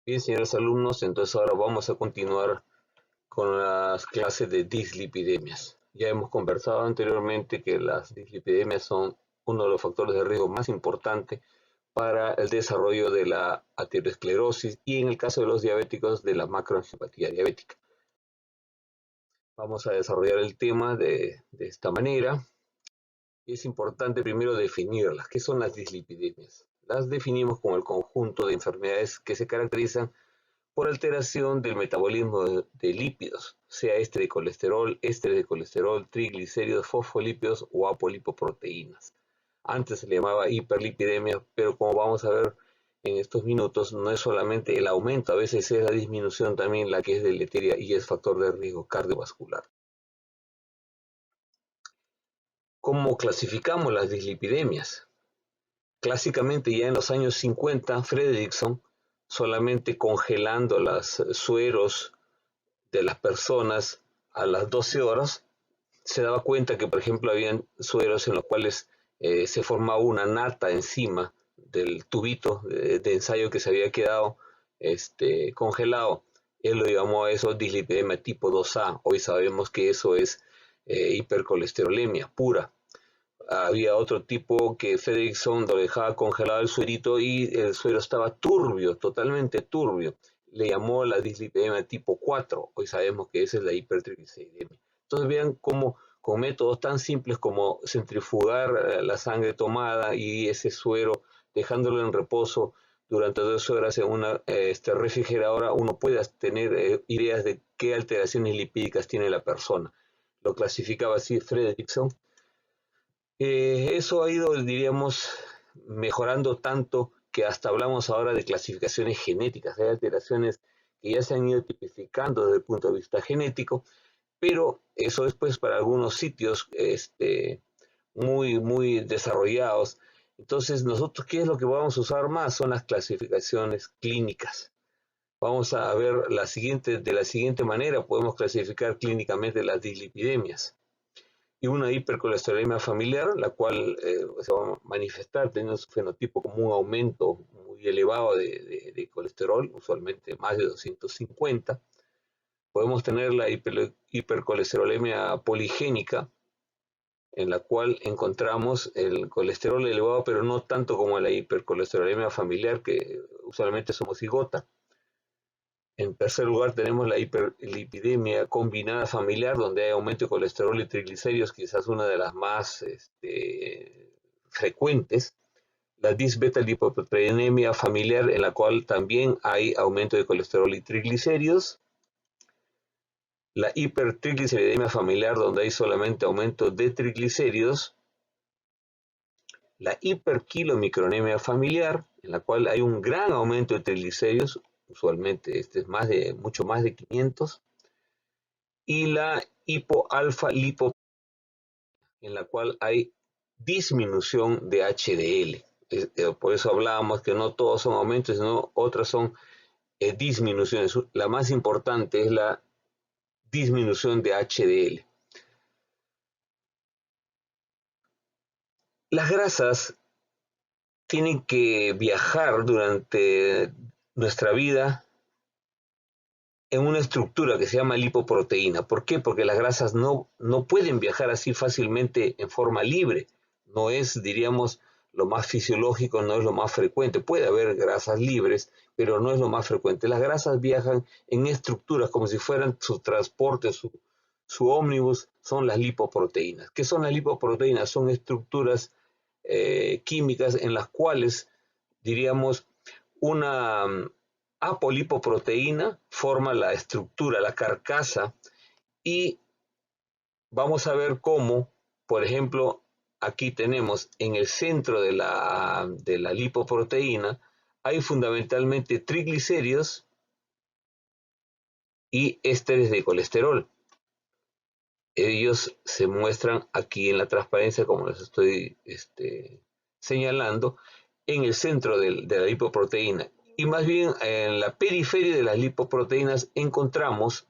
Bien, señores alumnos, entonces ahora vamos a continuar con las clases de dislipidemias. Ya hemos conversado anteriormente que las dislipidemias son uno de los factores de riesgo más importantes para el desarrollo de la aterosclerosis y en el caso de los diabéticos de la macroangiopatía diabética. Vamos a desarrollar el tema de esta manera. Es importante primero definirlas. ¿Qué son las dislipidemias? Las definimos como el conjunto de enfermedades que se caracterizan por alteración del metabolismo de lípidos, sea este de colesterol, triglicéridos, fosfolípidos o apolipoproteínas. Antes se le llamaba hiperlipidemia, pero como vamos a ver en estos minutos, no es solamente el aumento, a veces es la disminución también la que es deleteria y es factor de riesgo cardiovascular. ¿Cómo clasificamos las dislipidemias? Clásicamente ya en los años 50, Fredrickson, solamente congelando los sueros de las personas a las 12 horas, se daba cuenta que, por ejemplo, habían sueros en los cuales se formaba una nata encima del tubito de ensayo que se había quedado congelado. Él lo llamó a eso dislipidemia tipo 2A. Hoy sabemos que eso es hipercolesterolemia pura. Había otro tipo que Fredrickson lo dejaba congelado el suerito y el suero estaba turbio, totalmente turbio. Le llamó la dislipidemia tipo 4. Hoy sabemos que esa es la hipertrigliceridemia. Entonces vean cómo con métodos tan simples como centrifugar la sangre tomada y ese suero, dejándolo en reposo durante 2 horas en una refrigeradora, uno puede tener ideas de qué alteraciones lipídicas tiene la persona. Lo clasificaba así Fredrickson. Eso ha ido, diríamos, mejorando tanto que hasta hablamos ahora de clasificaciones genéticas. Hay alteraciones que ya se han ido tipificando desde el punto de vista genético, pero eso es pues para algunos sitios muy desarrollados. Entonces, nosotros, ¿qué es lo que vamos a usar más? Son las clasificaciones clínicas. Vamos a ver de la siguiente manera, podemos clasificar clínicamente las dislipidemias y una hipercolesterolemia familiar, la cual se va a manifestar teniendo su fenotipo como un aumento muy elevado de colesterol, usualmente más de 250. Podemos tener la hipercolesterolemia poligénica, en la cual encontramos el colesterol elevado, pero no tanto como la hipercolesterolemia familiar, que usualmente es homocigota. En tercer lugar tenemos la hiperlipidemia combinada familiar, donde hay aumento de colesterol y triglicéridos, quizás una de las más frecuentes. La disbeta-lipoproteinemia familiar, en la cual también hay aumento de colesterol y triglicéridos. La hipertrigliceridemia familiar, donde hay solamente aumento de triglicéridos. La hiperkilomicronemia familiar, en la cual hay un gran aumento de triglicéridos, usualmente este es mucho más de 500, y la hipoalfa-lipoproteinemia, en la cual hay disminución de HDL. Por eso hablábamos que no todos son aumentos, sino otras son disminuciones. La más importante es la disminución de HDL. Las grasas tienen que viajar durante nuestra vida en una estructura que se llama lipoproteína. ¿Por qué? Porque las grasas no pueden viajar así fácilmente en forma libre. No es, diríamos, lo más fisiológico, no es lo más frecuente. Puede haber grasas libres, pero no es lo más frecuente. Las grasas viajan en estructuras como si fueran su transporte, su ómnibus, son las lipoproteínas. ¿Qué son las lipoproteínas? Son estructuras químicas en las cuales, diríamos, una apolipoproteína forma la estructura, la carcasa, y vamos a ver cómo, por ejemplo, aquí tenemos en el centro de la lipoproteína, hay fundamentalmente triglicéridos y ésteres de colesterol. Ellos se muestran aquí en la transparencia, como les estoy señalando, en el centro de la lipoproteína. Y más bien en la periferia de las lipoproteínas encontramos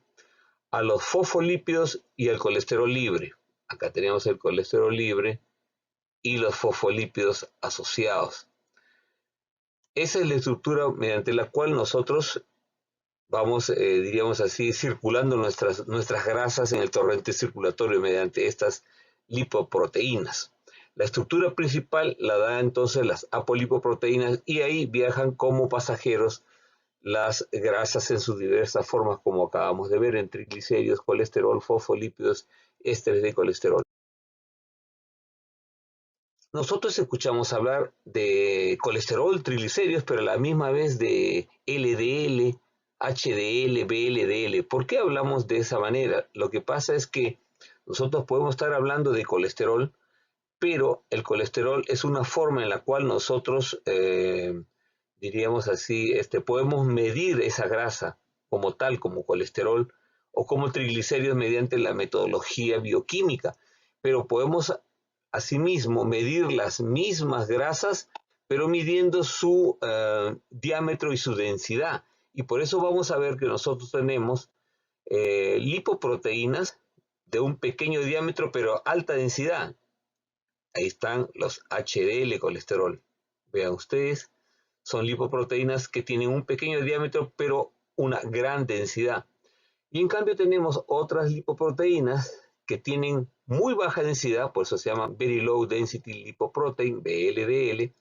a los fosfolípidos y al colesterol libre. Acá tenemos el colesterol libre y los fosfolípidos asociados. esa es la estructura mediante la cual nosotros vamos, diríamos así, circulando nuestras grasas en el torrente circulatorio mediante estas lipoproteínas. La estructura principal la da entonces las apolipoproteínas y ahí viajan como pasajeros las grasas en sus diversas formas, como acabamos de ver, en triglicéridos, colesterol, fosfolípidos, ésteres de colesterol. Nosotros escuchamos hablar de colesterol, triglicéridos, pero a la misma vez de LDL, HDL, VLDL. ¿Por qué hablamos de esa manera? Lo que pasa es que nosotros podemos estar hablando de colesterol, pero el colesterol es una forma en la cual nosotros, diríamos así, podemos medir esa grasa como tal, como colesterol, o como triglicéridos mediante la metodología bioquímica, pero podemos asimismo medir las mismas grasas, pero midiendo su diámetro y su densidad. Y por eso vamos a ver que nosotros tenemos lipoproteínas de un pequeño diámetro, pero alta densidad. Ahí están los HDL colesterol. Vean ustedes, son lipoproteínas que tienen un pequeño diámetro, pero una gran densidad. Y en cambio tenemos otras lipoproteínas que tienen muy baja densidad, por eso se llaman Very Low Density Lipoprotein, VLDL,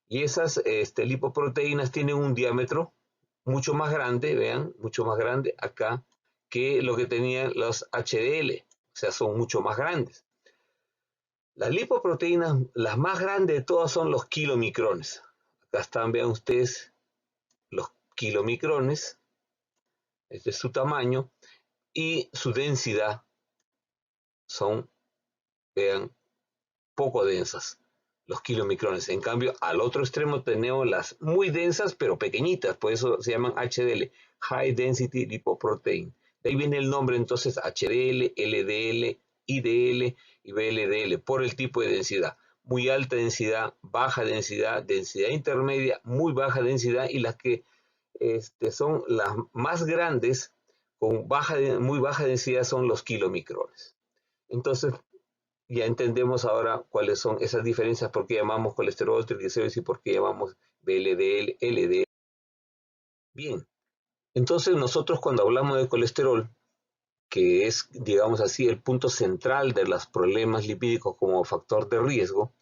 y esas lipoproteínas tienen un diámetro mucho más grande, vean, mucho más grande acá, que lo que tenían los HDL, o sea, son mucho más grandes. Las lipoproteínas, las más grandes de todas son los kilomicrones. Acá están, vean ustedes, los kilomicrones, este es su tamaño, y su densidad son, vean, poco densas, los kilomicrones. En cambio, al otro extremo tenemos las muy densas, pero pequeñitas, por eso se llaman HDL, High Density Lipoprotein. De ahí viene el nombre entonces HDL, LDL, IDL y VLDL, por el tipo de densidad. Muy alta densidad, baja densidad, densidad intermedia, muy baja densidad, y las que son las más grandes, con muy baja densidad, son los kilomicrones. Entonces, ya entendemos ahora cuáles son esas diferencias, por qué llamamos colesterol, triglicéridos y por qué llamamos VLDL, LDL. Bien, entonces nosotros cuando hablamos de colesterol, que es, digamos así, el punto central de los problemas lipídicos como factor de riesgo,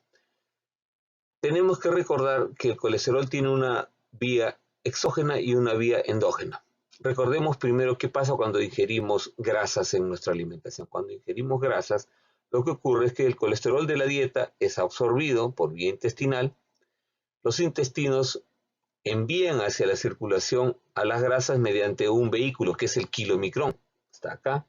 tenemos que recordar que el colesterol tiene una vía exógena y una vía endógena. Recordemos primero qué pasa cuando ingerimos grasas en nuestra alimentación. Cuando ingerimos grasas, lo que ocurre es que el colesterol de la dieta es absorbido por vía intestinal. Los intestinos envían hacia la circulación a las grasas mediante un vehículo que es el kilomicrón. Está acá.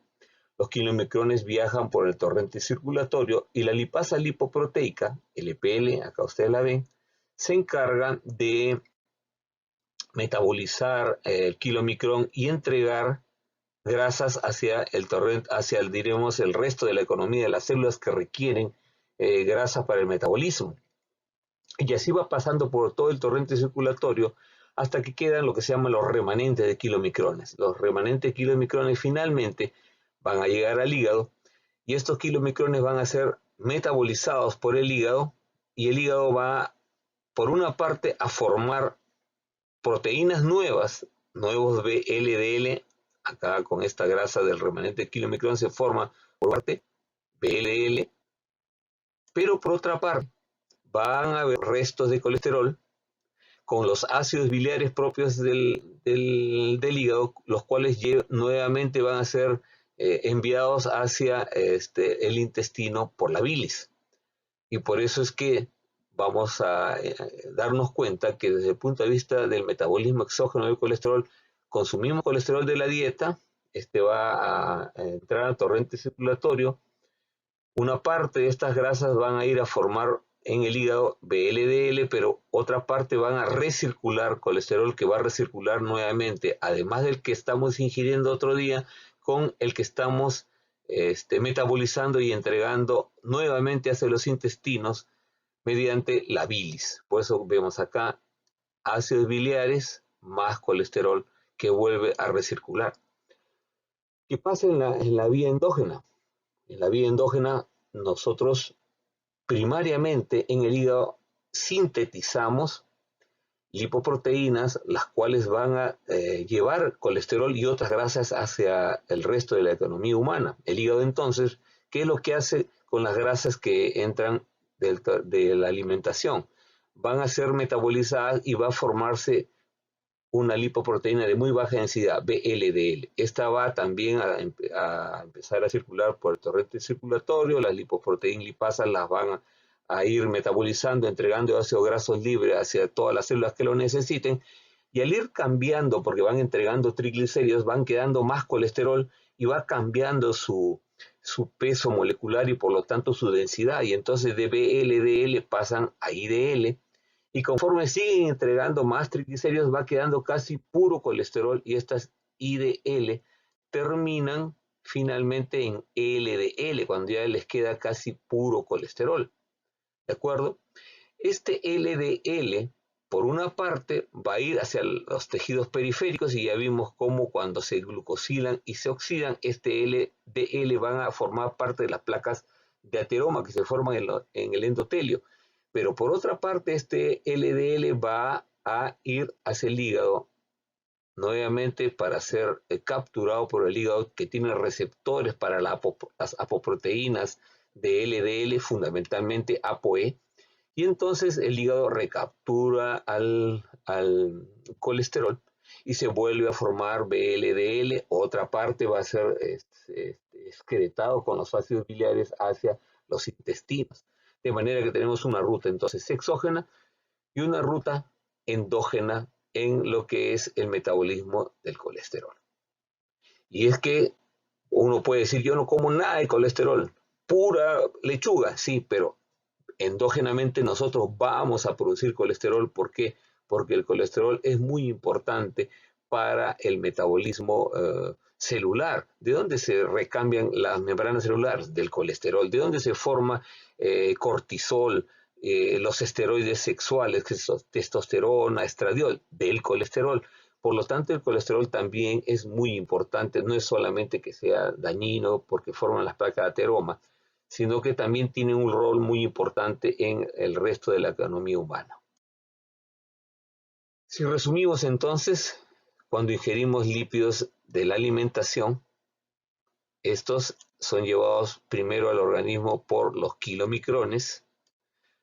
Los kilomicrones viajan por el torrente circulatorio y la lipasa lipoproteica, LPL, acá ustedes la ven, se encarga de metabolizar el kilomicrón y entregar grasas hacia el torrente, hacia diremos, el resto de la economía de las células que requieren grasa para el metabolismo. Y así va pasando por todo el torrente circulatorio hasta que quedan lo que se llaman los remanentes de kilomicrones. Los remanentes de kilomicrones finalmente van a llegar al hígado y estos kilomicrones van a ser metabolizados por el hígado y el hígado va, por una parte, a formar proteínas nuevas, nuevos VLDL. Acá con esta grasa del remanente de kilomicrón se forma por parte VLDL, pero por otra parte van a haber restos de colesterol con los ácidos biliares propios del hígado, los cuales nuevamente van a ser enviados hacia el intestino por la bilis. Y por eso es que vamos a darnos cuenta que desde el punto de vista del metabolismo exógeno del colesterol, consumimos colesterol de la dieta, va a entrar al torrente circulatorio, una parte de estas grasas van a ir a formar en el hígado VLDL, pero otra parte van a recircular colesterol que va a recircular nuevamente, además del que estamos ingiriendo otro día, con el que estamos metabolizando y entregando nuevamente hacia los intestinos mediante la bilis. Por eso vemos acá ácidos biliares más colesterol que vuelve a recircular. ¿Qué pasa en la vía endógena? En la vía endógena nosotros primariamente en el hígado sintetizamos lipoproteínas, las cuales van a llevar colesterol y otras grasas hacia el resto de la economía humana. El hígado entonces, ¿qué es lo que hace con las grasas que entran de la alimentación? Van a ser metabolizadas y va a formarse una lipoproteína de muy baja densidad, VLDL. Esta va también a empezar a circular por el torrente circulatorio, las lipoproteínas lipasas las van a ir metabolizando, entregando ácidos grasos libres hacia todas las células que lo necesiten, y al ir cambiando, porque van entregando triglicéridos, van quedando más colesterol y va cambiando su peso molecular y por lo tanto su densidad, y entonces de VLDL pasan a IDL, y conforme siguen entregando más triglicéridos va quedando casi puro colesterol, y estas IDL terminan finalmente en LDL, cuando ya les queda casi puro colesterol. ¿De acuerdo? Este LDL, por una parte, va a ir hacia los tejidos periféricos, y ya vimos cómo cuando se glucosilan y se oxidan, este LDL van a formar parte de las placas de ateroma que se forman en el endotelio. Pero por otra parte, este LDL va a ir hacia el hígado, nuevamente para ser capturado por el hígado, que tiene receptores para las apoproteínas de LDL, fundamentalmente ApoE, y entonces el hígado recaptura al colesterol y se vuelve a formar VLDL. Otra parte va a ser excretado con los ácidos biliares hacia los intestinos. De manera que tenemos una ruta entonces exógena y una ruta endógena en lo que es el metabolismo del colesterol. Y es que uno puede decir, yo no como nada de colesterol, pura lechuga, sí, pero endógenamente nosotros vamos a producir colesterol. ¿Por qué? Porque el colesterol es muy importante para el metabolismo celular. ¿De dónde se recambian las membranas celulares? Del colesterol. ¿De dónde se forma cortisol, los esteroides sexuales, que es testosterona, estradiol? Del colesterol. Por lo tanto, el colesterol también es muy importante. No es solamente que sea dañino porque forman las placas de ateroma, sino que también tiene un rol muy importante en el resto de la economía humana. Si resumimos entonces, cuando ingerimos lípidos de la alimentación, estos son llevados primero al organismo por los kilomicrones.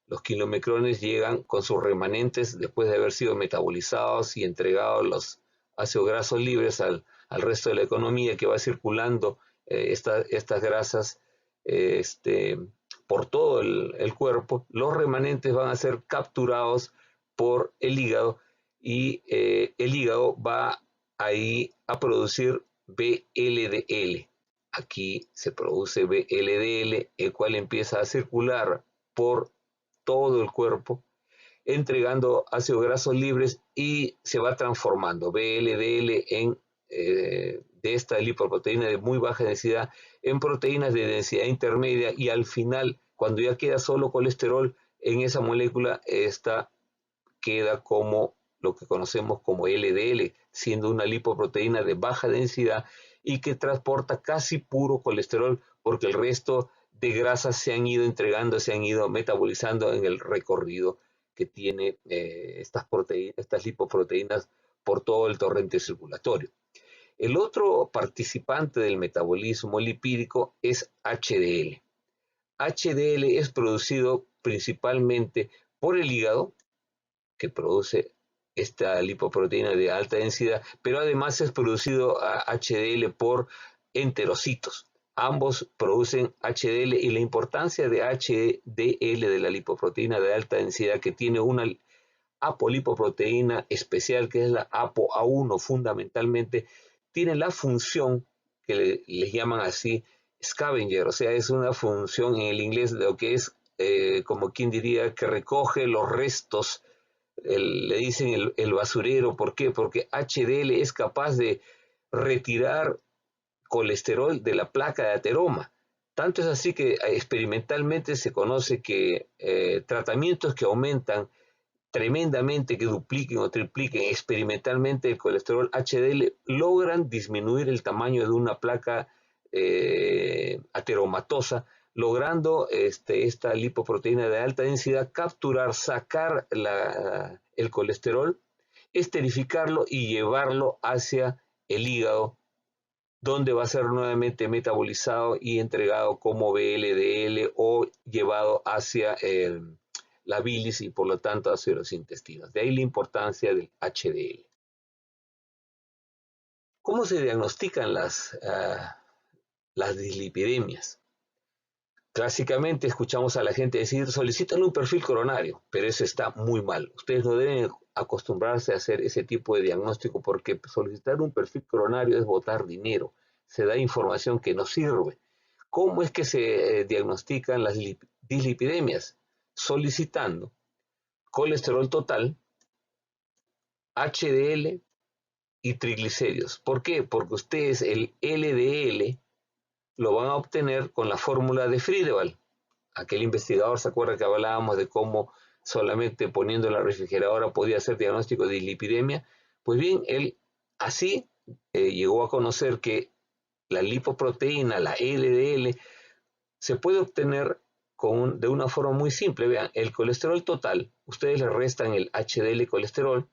Los kilomicrones llegan con sus remanentes después de haber sido metabolizados y entregados los ácidos grasos libres al resto de la economía, que va circulando estas grasas por todo el cuerpo. Los remanentes van a ser capturados por el hígado, y el hígado va ahí a producir VLDL. Aquí se produce VLDL, el cual empieza a circular por todo el cuerpo, entregando ácidos grasos libres, y se va transformando VLDL de esta lipoproteína de muy baja densidad en proteínas de densidad intermedia, y al final, cuando ya queda solo colesterol en esa molécula, esta queda como lo que conocemos como LDL, siendo una lipoproteína de baja densidad y que transporta casi puro colesterol, porque el resto de grasas se han ido entregando, se han ido metabolizando en el recorrido que tiene estas lipoproteínas por todo el torrente circulatorio. El otro participante del metabolismo lipídico es HDL. HDL es producido principalmente por el hígado, que produce esta lipoproteína de alta densidad, pero además es producido HDL por enterocitos. Ambos producen HDL, y la importancia de HDL, de la lipoproteína de alta densidad, que tiene una apolipoproteína especial, que es la ApoA1 fundamentalmente, tiene la función que les llaman así scavenger, o sea, es una función en el inglés de lo que es, como quien diría, que recoge los restos. Le dicen el basurero. ¿Por qué? Porque HDL es capaz de retirar colesterol de la placa de ateroma. Tanto es así que experimentalmente se conoce que tratamientos que aumentan tremendamente, que dupliquen o tripliquen experimentalmente el colesterol HDL, logran disminuir el tamaño de una placa ateromatosa logrando esta lipoproteína de alta densidad capturar, sacar el colesterol, esterificarlo y llevarlo hacia el hígado, donde va a ser nuevamente metabolizado y entregado como VLDL o llevado hacia la bilis y por lo tanto hacia los intestinos. De ahí la importancia del HDL. ¿Cómo se diagnostican las dislipidemias? Clásicamente escuchamos a la gente decir, solicitan un perfil coronario, pero eso está muy mal. Ustedes no deben acostumbrarse a hacer ese tipo de diagnóstico porque solicitar un perfil coronario es botar dinero. Se da información que no sirve. ¿Cómo es que se diagnostican las dislipidemias? Solicitando colesterol total, HDL y triglicéridos. ¿Por qué? Porque ustedes el LDL lo van a obtener con la fórmula de Friedewald. Aquel investigador se acuerda que hablábamos de cómo solamente poniendo en la refrigeradora podía hacer diagnóstico de dislipidemia. Pues bien, él así llegó a conocer que la lipoproteína, la LDL, se puede obtener de una forma muy simple. Vean, el colesterol total, ustedes le restan el HDL colesterol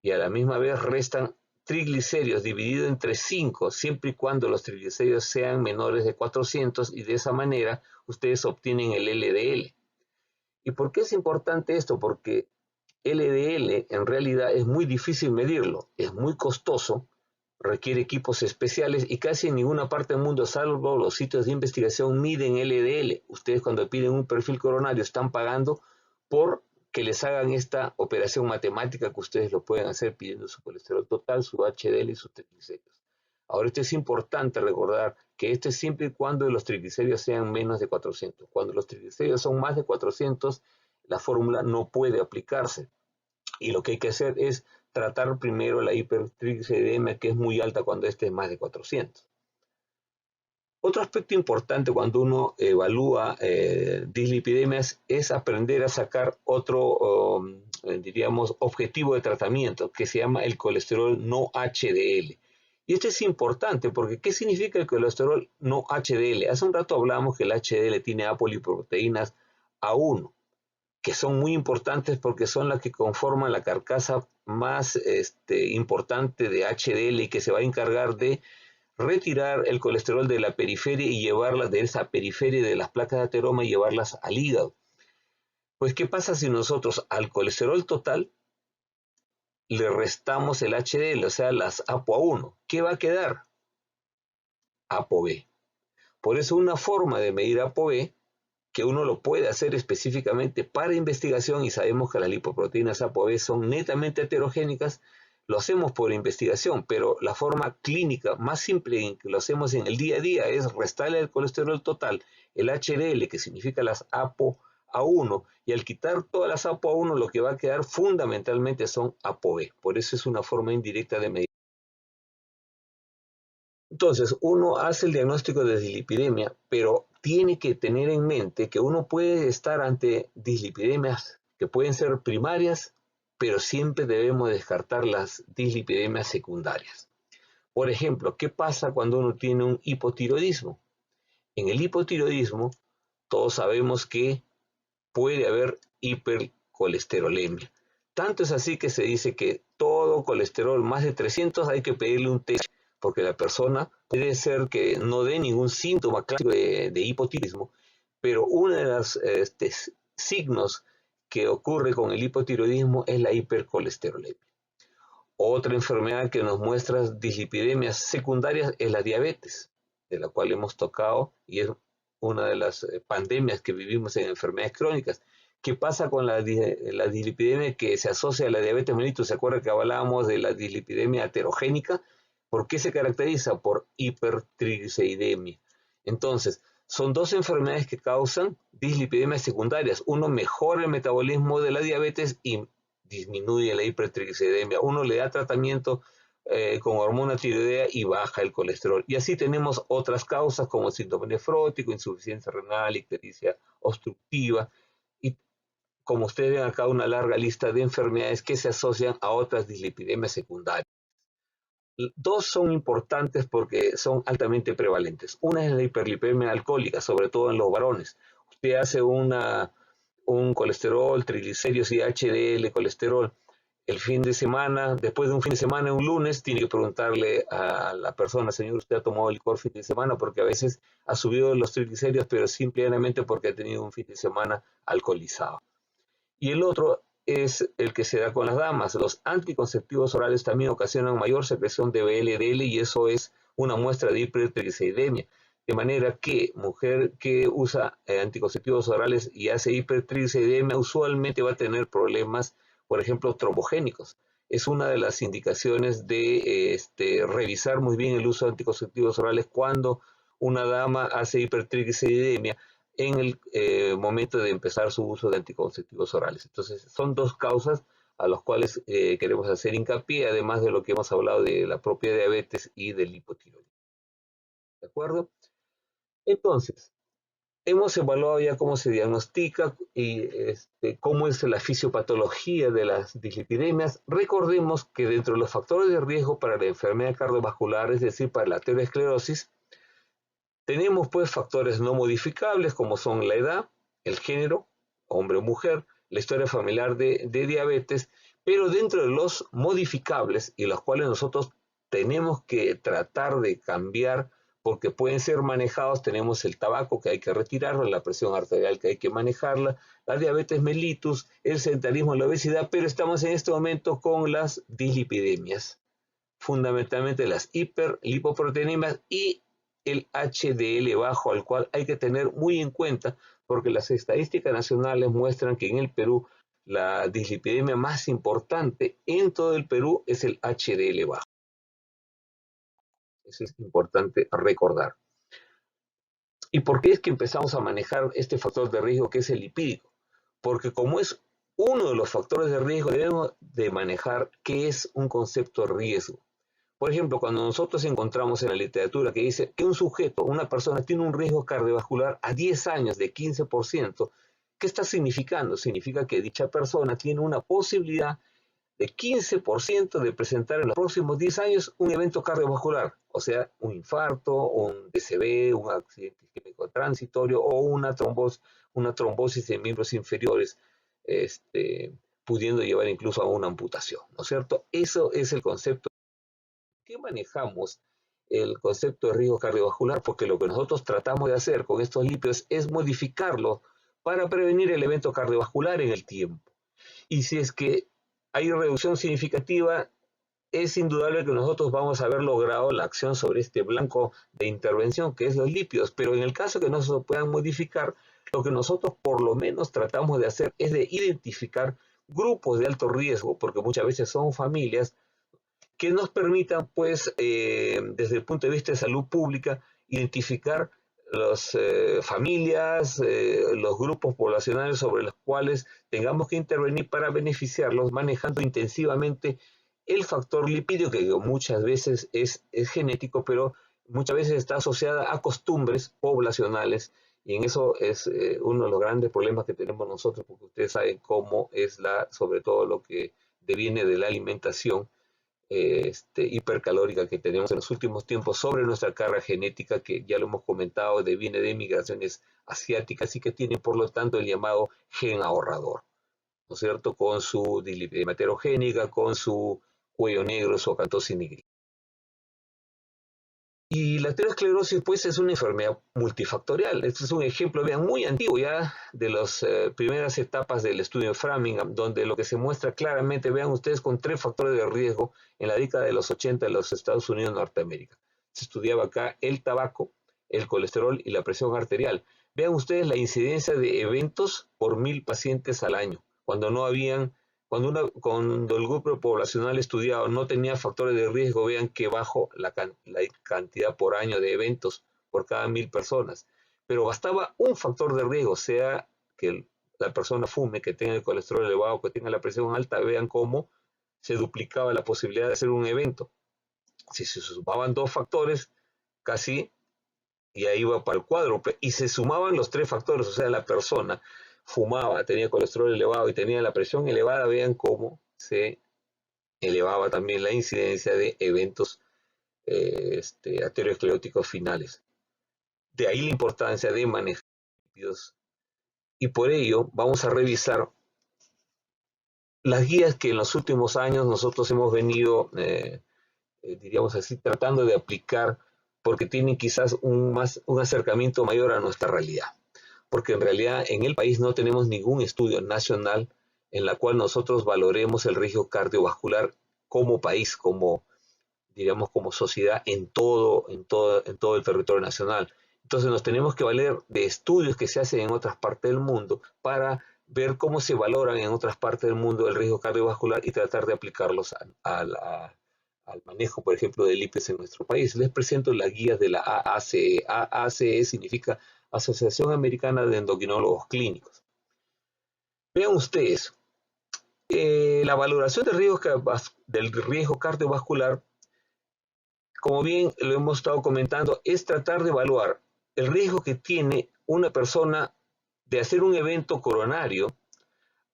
y a la misma vez restan triglicéridos dividido entre 5, siempre y cuando los triglicéridos sean menores de 400 y de esa manera ustedes obtienen el LDL. ¿Y por qué es importante esto? Porque LDL en realidad es muy difícil medirlo, es muy costoso, requiere equipos especiales y casi en ninguna parte del mundo, salvo los sitios de investigación, miden LDL. Ustedes cuando piden un perfil coronario están pagando por que les hagan esta operación matemática que ustedes lo pueden hacer pidiendo su colesterol total, su HDL y sus triglicéridos. Ahora, esto es importante recordar que esto es siempre y cuando los triglicéridos sean menos de 400. Cuando los triglicéridos son más de 400, la fórmula no puede aplicarse. Y lo que hay que hacer es tratar primero la hipertrigliceridemia, que es muy alta cuando este es más de 400. Otro aspecto importante cuando uno evalúa dislipidemias es aprender a sacar otro, diríamos, objetivo de tratamiento que se llama el colesterol no HDL. Y esto es importante porque ¿qué significa el colesterol no HDL? Hace un rato hablamos que el HDL tiene apolipoproteínas A1, que son muy importantes porque son las que conforman la carcasa más importante de HDL y que se va a encargar de retirar el colesterol de la periferia y llevarlas de esa periferia de las placas de ateroma y llevarlas al hígado. Pues, ¿qué pasa si nosotros al colesterol total le restamos el HDL, o sea, las ApoA1? ¿Qué va a quedar? ApoB. Por eso una forma de medir ApoB, que uno lo puede hacer específicamente para investigación, y sabemos que las lipoproteínas ApoB son netamente heterogénicas, lo hacemos por investigación, pero la forma clínica más simple en que lo hacemos en el día a día es restarle al colesterol total el HDL, que significa las ApoA1, y al quitar todas las ApoA1 lo que va a quedar fundamentalmente son ApoB. Por eso es una forma indirecta de medir. Entonces, uno hace el diagnóstico de dislipidemia, pero tiene que tener en mente que uno puede estar ante dislipidemias que pueden ser primarias, pero siempre debemos descartar las dislipidemias secundarias. Por ejemplo, ¿qué pasa cuando uno tiene un hipotiroidismo? En el hipotiroidismo, todos sabemos que puede haber hipercolesterolemia. Tanto es así que se dice que todo colesterol más de 300 hay que pedirle un test, porque la persona puede ser que no dé ningún síntoma clásico de hipotiroidismo, pero uno de los signos que ocurre con el hipotiroidismo es la hipercolesterolemia. Otra enfermedad que nos muestra dislipidemias secundarias es la diabetes, de la cual hemos tocado y es una de las pandemias que vivimos en enfermedades crónicas. ¿Qué pasa con la dislipidemia que se asocia a la diabetes mellitus? ¿Se acuerda que hablábamos de la dislipidemia heterogénica? ¿Por qué se caracteriza? Por hipertrigliceridemia. Entonces, son dos enfermedades que causan dislipidemias secundarias. Uno mejora el metabolismo de la diabetes y disminuye la hipertrigliceridemia. Uno le da tratamiento con hormona tiroidea y baja el colesterol. Y así tenemos otras causas como síndrome nefrótico, insuficiencia renal, ictericia obstructiva y, como ustedes ven acá, una larga lista de enfermedades que se asocian a otras dislipidemias secundarias. Dos son importantes porque son altamente prevalentes. Una es la hiperlipemia alcohólica, sobre todo en los varones. Usted hace un colesterol, triglicéridos y HDL colesterol el fin de semana, después de un fin de semana, un lunes, tiene que preguntarle a la persona, señor, ¿usted ha tomado licor fin de semana? Porque a veces ha subido los triglicéridos, pero simplemente porque ha tenido un fin de semana alcoholizado. Y el otro es el que se da con las damas. Los anticonceptivos orales también ocasionan mayor secreción de VLDL y eso es una muestra de hipertrigliceridemia. De manera que mujer que usa anticonceptivos orales y hace hipertrigliceridemia usualmente va a tener problemas, por ejemplo, trombogénicos. Es una de las indicaciones de revisar muy bien el uso de anticonceptivos orales cuando una dama hace hipertrigliceridemia en el momento de empezar su uso de anticonceptivos orales. Entonces, son dos causas a las cuales queremos hacer hincapié, además de lo que hemos hablado de la propia diabetes y del hipotiroidismo. ¿De acuerdo? Entonces, hemos evaluado ya cómo se diagnostica y cómo es la fisiopatología de las dislipidemias. Recordemos que dentro de los factores de riesgo para la enfermedad cardiovascular, es decir, para la aterosclerosis, tenemos pues factores no modificables como son la edad, el género, hombre o mujer, la historia familiar de diabetes, pero dentro de los modificables y los cuales nosotros tenemos que tratar de cambiar porque pueden ser manejados, tenemos el tabaco que hay que retirarlo, la presión arterial que hay que manejarla, la diabetes mellitus, el sedentarismo, la obesidad, pero estamos en este momento con las dislipidemias, fundamentalmente las hiperlipoproteinemias y el HDL bajo, al cual hay que tener muy en cuenta, porque las estadísticas nacionales muestran que en el Perú la dislipidemia más importante en todo el Perú es el HDL bajo. Eso es importante recordar. ¿Y por qué es que empezamos a manejar este factor de riesgo que es el lipídico? Porque como es uno de los factores de riesgo, debemos de manejar qué es un concepto de riesgo. Por ejemplo, cuando nosotros encontramos en la literatura que dice que un sujeto, una persona, tiene un riesgo cardiovascular a 10 años de 15%, ¿qué está significando? Significa que dicha persona tiene una posibilidad de 15% de presentar en los próximos 10 años un evento cardiovascular, o sea, un infarto, un DCB, un accidente isquémico transitorio o una trombosis de miembros inferiores, pudiendo llevar incluso a una amputación, ¿no es cierto? Eso es el concepto. ¿Qué manejamos el concepto de riesgo cardiovascular? Porque lo que nosotros tratamos de hacer con estos lípidos es modificarlo para prevenir el evento cardiovascular en el tiempo. Y si es que hay reducción significativa, es indudable que nosotros vamos a haber logrado la acción sobre este blanco de intervención, que es los lípidos. Pero en el caso que no se puedan modificar, lo que nosotros por lo menos tratamos de hacer es de identificar grupos de alto riesgo, porque muchas veces son familias que nos permitan, pues, desde el punto de vista de salud pública, identificar las familias, los grupos poblacionales sobre los cuales tengamos que intervenir para beneficiarlos, manejando intensivamente el factor lipídico, que muchas veces es genético, pero muchas veces está asociada a costumbres poblacionales, y en eso es uno de los grandes problemas que tenemos nosotros, porque ustedes saben cómo es sobre todo lo que deviene de la alimentación hipercalórica que tenemos en los últimos tiempos sobre nuestra carga genética, que ya lo hemos comentado, viene de migraciones asiáticas y que tiene por lo tanto el llamado gen ahorrador, ¿no es cierto? Con su dislipidemia heterogénica, con su cuello negro, su acantosis nigricans. Y la aterosclerosis, pues, es una enfermedad multifactorial. Este es un ejemplo, vean, muy antiguo ya de las primeras etapas del estudio de Framingham, donde lo que se muestra claramente, vean ustedes, con 3 factores de riesgo en la década de los 80 de los Estados Unidos de Norteamérica. Se estudiaba acá el tabaco, el colesterol y la presión arterial. Vean ustedes la incidencia de eventos por 1000 pacientes al año, cuando no habían cuando el grupo poblacional estudiado no tenía factores de riesgo, vean que bajo la cantidad por año de eventos por cada 1000 personas. Pero bastaba un factor de riesgo, sea que la persona fume, que tenga el colesterol elevado, que tenga la presión alta, vean cómo se duplicaba la posibilidad de hacer un evento. Si se sumaban 2 factores, casi ya iba para el cuádruple, y se sumaban los 3 factores, o sea, la persona fumaba, tenía colesterol elevado y tenía la presión elevada, vean cómo se elevaba también la incidencia de eventos ateroscleróticos finales. De ahí la importancia de manejar lípidos. Y por ello vamos a revisar las guías que en los últimos años nosotros hemos venido, diríamos así, tratando de aplicar porque tienen quizás un acercamiento mayor a nuestra realidad. Porque en realidad en el país no tenemos ningún estudio nacional en la cual nosotros valoremos el riesgo cardiovascular como país, como, diríamos, como sociedad en todo el territorio nacional. Entonces nos tenemos que valer de estudios que se hacen en otras partes del mundo para ver cómo se valoran en otras partes del mundo el riesgo cardiovascular y tratar de aplicarlos al manejo, por ejemplo, de lípidos en nuestro país. Les presento las guías de la AACE. AACE significa Asociación Americana de Endocrinólogos Clínicos. Vean ustedes, la valoración del riesgo cardiovascular, como bien lo hemos estado comentando, es tratar de evaluar el riesgo que tiene una persona de hacer un evento coronario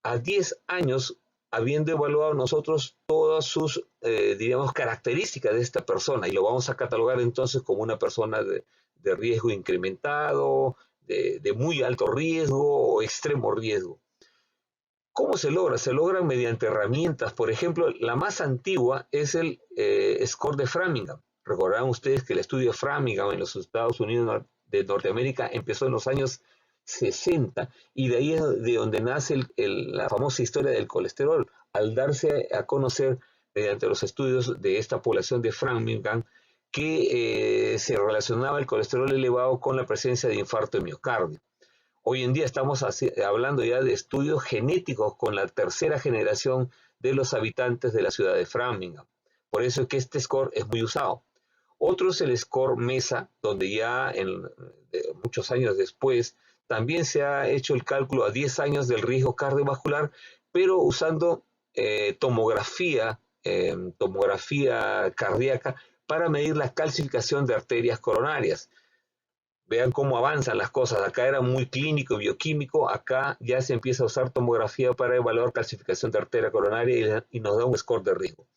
a 10 años, habiendo evaluado nosotros todas sus, diríamos, características de esta persona, y lo vamos a catalogar entonces como una persona de riesgo incrementado, de muy alto riesgo o extremo riesgo. ¿Cómo se logra? Se logra mediante herramientas. Por ejemplo, la más antigua es el score de Framingham. Recordarán ustedes que el estudio Framingham en los Estados Unidos de Norteamérica empezó en los años 60 y de ahí es de donde nace la famosa historia del colesterol, al darse a conocer mediante los estudios de esta población de Framingham que se relacionaba el colesterol elevado con la presencia de infarto de miocardio. Hoy en día estamos hablando ya de estudios genéticos con la tercera generación de los habitantes de la ciudad de Framingham. Por eso es que este score es muy usado. Otro es el score MESA, donde ya muchos años después también se ha hecho el cálculo a 10 años del riesgo cardiovascular, pero usando tomografía cardíaca para medir la calcificación de arterias coronarias. Vean cómo avanzan las cosas. Acá era muy clínico, bioquímico. Acá ya se empieza a usar tomografía para evaluar calcificación de arteria coronaria y nos da un score de riesgo.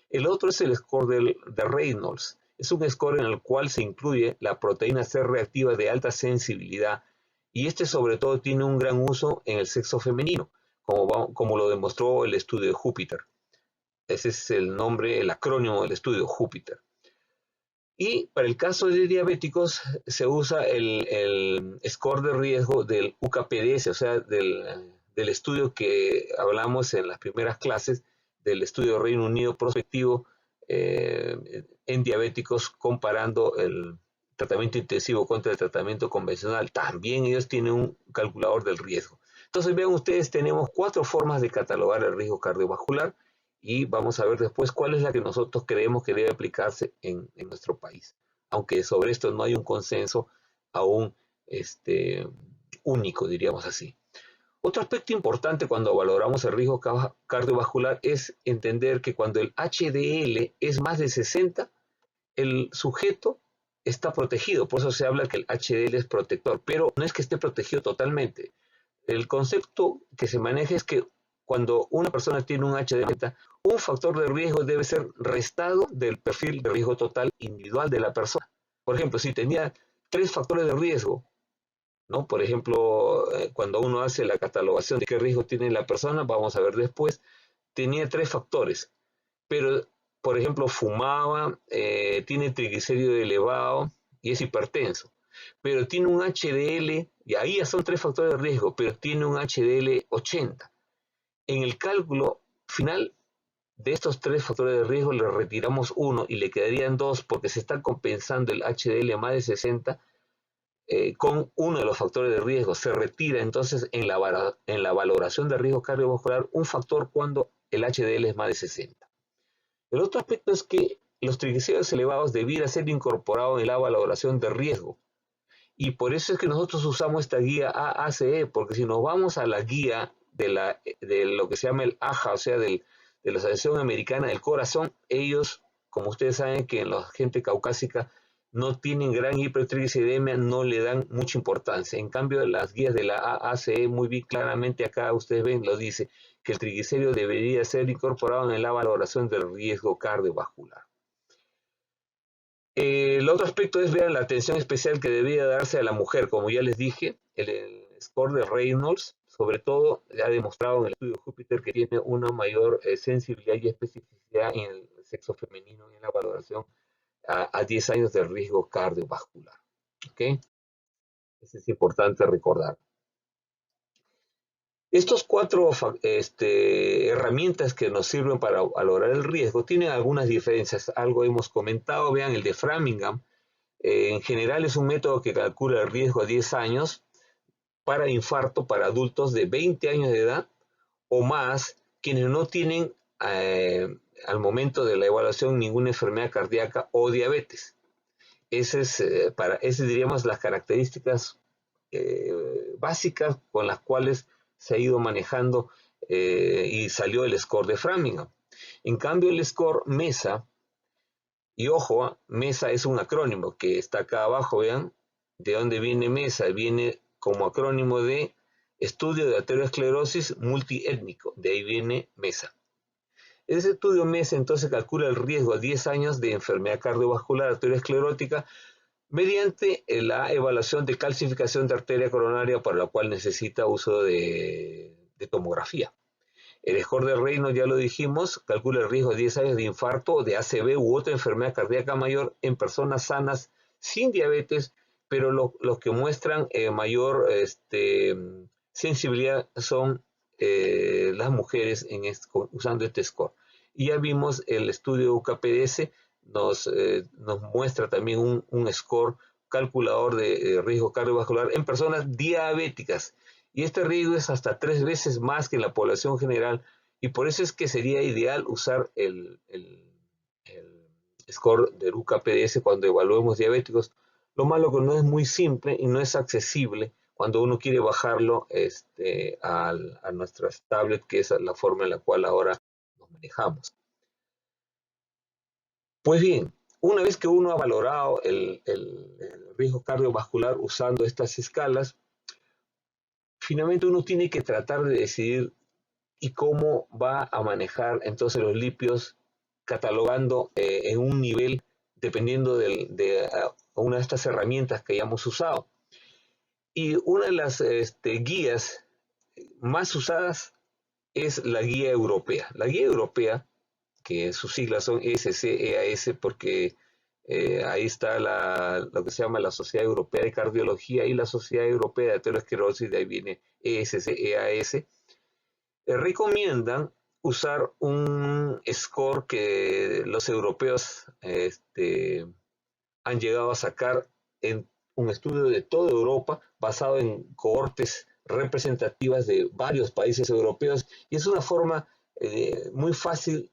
El otro es el score de Reynolds. Es un score en el cual se incluye la proteína C reactiva de alta sensibilidad y este sobre todo tiene un gran uso en el sexo femenino, como lo demostró el estudio de Júpiter. Ese es el nombre, el acrónimo del estudio Júpiter. Y para el caso de diabéticos se usa el score de riesgo del UKPDS, o sea, del estudio que hablamos en las primeras clases, del estudio Reino Unido prospectivo en diabéticos comparando el tratamiento intensivo contra el tratamiento convencional. También ellos tienen un calculador del riesgo. Entonces vean ustedes, tenemos 4 formas de catalogar el riesgo cardiovascular y vamos a ver después cuál es la que nosotros creemos que debe aplicarse en nuestro país. Aunque sobre esto no hay un consenso aún único, diríamos así. Otro aspecto importante cuando valoramos el riesgo cardiovascular es entender que cuando el HDL es más de 60, el sujeto está protegido. Por eso se habla que el HDL es protector, pero no es que esté protegido totalmente. El concepto que se maneja es que cuando una persona tiene un HDL, un factor de riesgo debe ser restado del perfil de riesgo total individual de la persona. Por ejemplo, si tenía 3 factores de riesgo, ¿no? Por ejemplo, cuando uno hace la catalogación de qué riesgo tiene la persona, vamos a ver después, tenía 3 factores, pero, por ejemplo, fumaba, tiene triglicérido elevado y es hipertenso, pero tiene un HDL, y ahí ya son 3 factores de riesgo, pero tiene un HDL 80. En el cálculo final de estos 3 factores de riesgo le retiramos uno y le quedarían 2 porque se está compensando el HDL más de 60 con uno de los factores de riesgo. Se retira entonces en la valoración de riesgo cardiovascular un factor cuando el HDL es más de 60. El otro aspecto es que los triglicéridos elevados debieran ser incorporados en la valoración de riesgo. Y por eso es que nosotros usamos esta guía AACE, porque si nos vamos a la guía de lo que se llama el AJA, o sea, de la Asociación Americana del Corazón, ellos, como ustedes saben que en la gente caucásica no tienen gran hipertrigliceridemia, no le dan mucha importancia. En cambio, las guías de la AACE, muy bien claramente acá ustedes ven, lo dice, que el triglicérido debería ser incorporado en la valoración del riesgo cardiovascular. El otro aspecto es ver la atención especial que debía darse a la mujer. Como ya les dije, el score de Reynolds, sobre todo, ha demostrado en el estudio Júpiter que tiene una mayor sensibilidad y especificidad en el sexo femenino y en la valoración a 10 años de riesgo cardiovascular. ¿Ok? Eso es importante recordar. Estos cuatro herramientas que nos sirven para valorar el riesgo tienen algunas diferencias. Algo hemos comentado, vean el de Framingham. En general es un método que calcula el riesgo a 10 años para infarto para adultos de 20 años de edad o más, quienes no tienen al momento de la evaluación ninguna enfermedad cardíaca o diabetes. Esas diríamos las características básicas con las cuales se ha ido manejando y salió el score de Framingham. En cambio, el score MESA, y ojo, MESA es un acrónimo que está acá abajo, vean, de dónde viene MESA, viene como acrónimo de Estudio de Arteriosclerosis Multiétnico, de ahí viene MESA. Ese estudio MESA entonces calcula el riesgo a 10 años de enfermedad cardiovascular arteriosclerótica mediante la evaluación de calcificación de arteria coronaria, para la cual necesita uso de tomografía. El score de Reynolds, ya lo dijimos, calcula el riesgo de 10 años de infarto, de ACV u otra enfermedad cardíaca mayor en personas sanas sin diabetes, pero los que muestran mayor sensibilidad son las mujeres usando este score. Y ya vimos el estudio UKPDS, nos muestra también un score calculador de riesgo cardiovascular en personas diabéticas. Y este riesgo es hasta 3 veces más que en la población general, y por eso es que sería ideal usar el score del UKPDS cuando evaluemos diabéticos. Lo malo que no es muy simple y no es accesible cuando uno quiere bajarlo a nuestras tablets, que es la forma en la cual ahora nos manejamos. Pues bien, una vez que uno ha valorado el riesgo cardiovascular usando estas escalas, finalmente uno tiene que tratar de decidir y cómo va a manejar entonces los lípidos, catalogando en un nivel dependiendo de una de estas herramientas que hayamos usado. Y una de las guías más usadas es la guía europea. La guía europea, que sus siglas son ESC-EAS, porque ahí está lo que se llama la Sociedad Europea de Cardiología y la Sociedad Europea de Aterosclerosis, de ahí viene ESC-EAS, recomiendan usar un score que los europeos han llegado a sacar en un estudio de toda Europa basado en cohortes representativas de varios países europeos, y es una forma muy fácil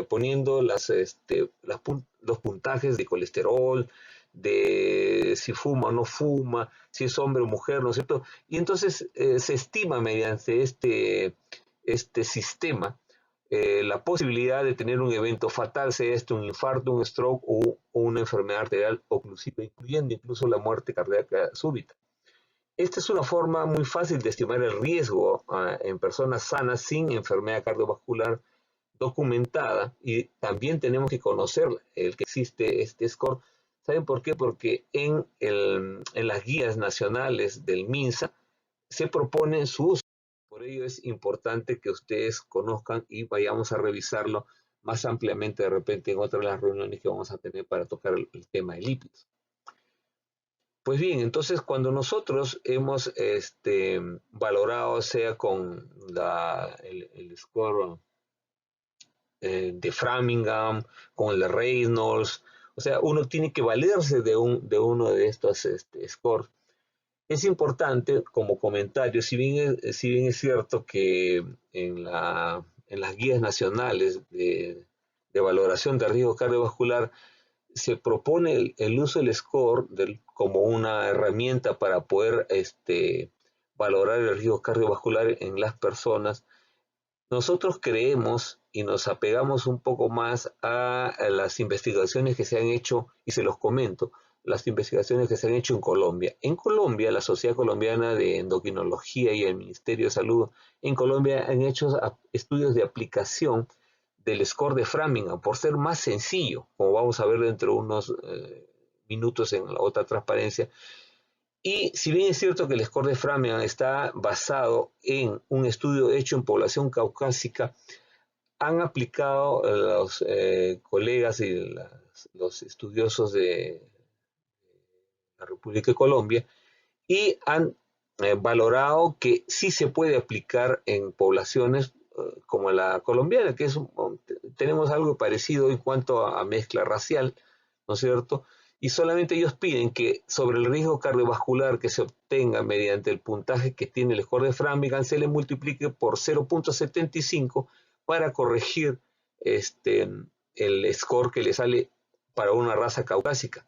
poniendo los puntajes de colesterol, de si fuma o no fuma, si es hombre o mujer, ¿no es cierto? Y entonces se estima mediante este sistema la posibilidad de tener un evento fatal, sea este un infarto, un stroke o una enfermedad arterial oclusiva, incluyendo incluso la muerte cardíaca súbita. Esta es una forma muy fácil de estimar el riesgo en personas sanas sin enfermedad cardiovascular documentada, y también tenemos que conocer el que existe este score. ¿Saben por qué? Porque en las guías nacionales del MINSA se propone su uso. Por ello es importante que ustedes conozcan y vayamos a revisarlo más ampliamente de repente en otras de las reuniones que vamos a tener para tocar el tema de lípidos. Pues bien, entonces cuando nosotros hemos valorado, sea con el score de Framingham, con el de Reynolds, o sea, uno tiene que valerse de uno de estos scores. Es importante como comentario, si bien es cierto que en las guías nacionales de valoración de riesgo cardiovascular se propone el uso del score como una herramienta para poder valorar el riesgo cardiovascular en las personas, nosotros creemos y nos apegamos un poco más a las investigaciones que se han hecho, y se los comento, las investigaciones que se han hecho en Colombia. En Colombia, la Sociedad Colombiana de Endocrinología y el Ministerio de Salud en Colombia han hecho estudios de aplicación del score de Framingham por ser más sencillo, como vamos a ver dentro de unos minutos en la otra transparencia. Y si bien es cierto que el score de Framingham está basado en un estudio hecho en población caucásica, han aplicado los colegas y los estudiosos de la República de Colombia y han valorado que sí se puede aplicar en poblaciones como la colombiana, que tenemos algo parecido en cuanto a mezcla racial, ¿no es cierto? Y solamente ellos piden que sobre el riesgo cardiovascular que se obtenga mediante el puntaje que tiene el score de Framingham se le multiplique por 0.75 para corregir el score que le sale para una raza caucásica.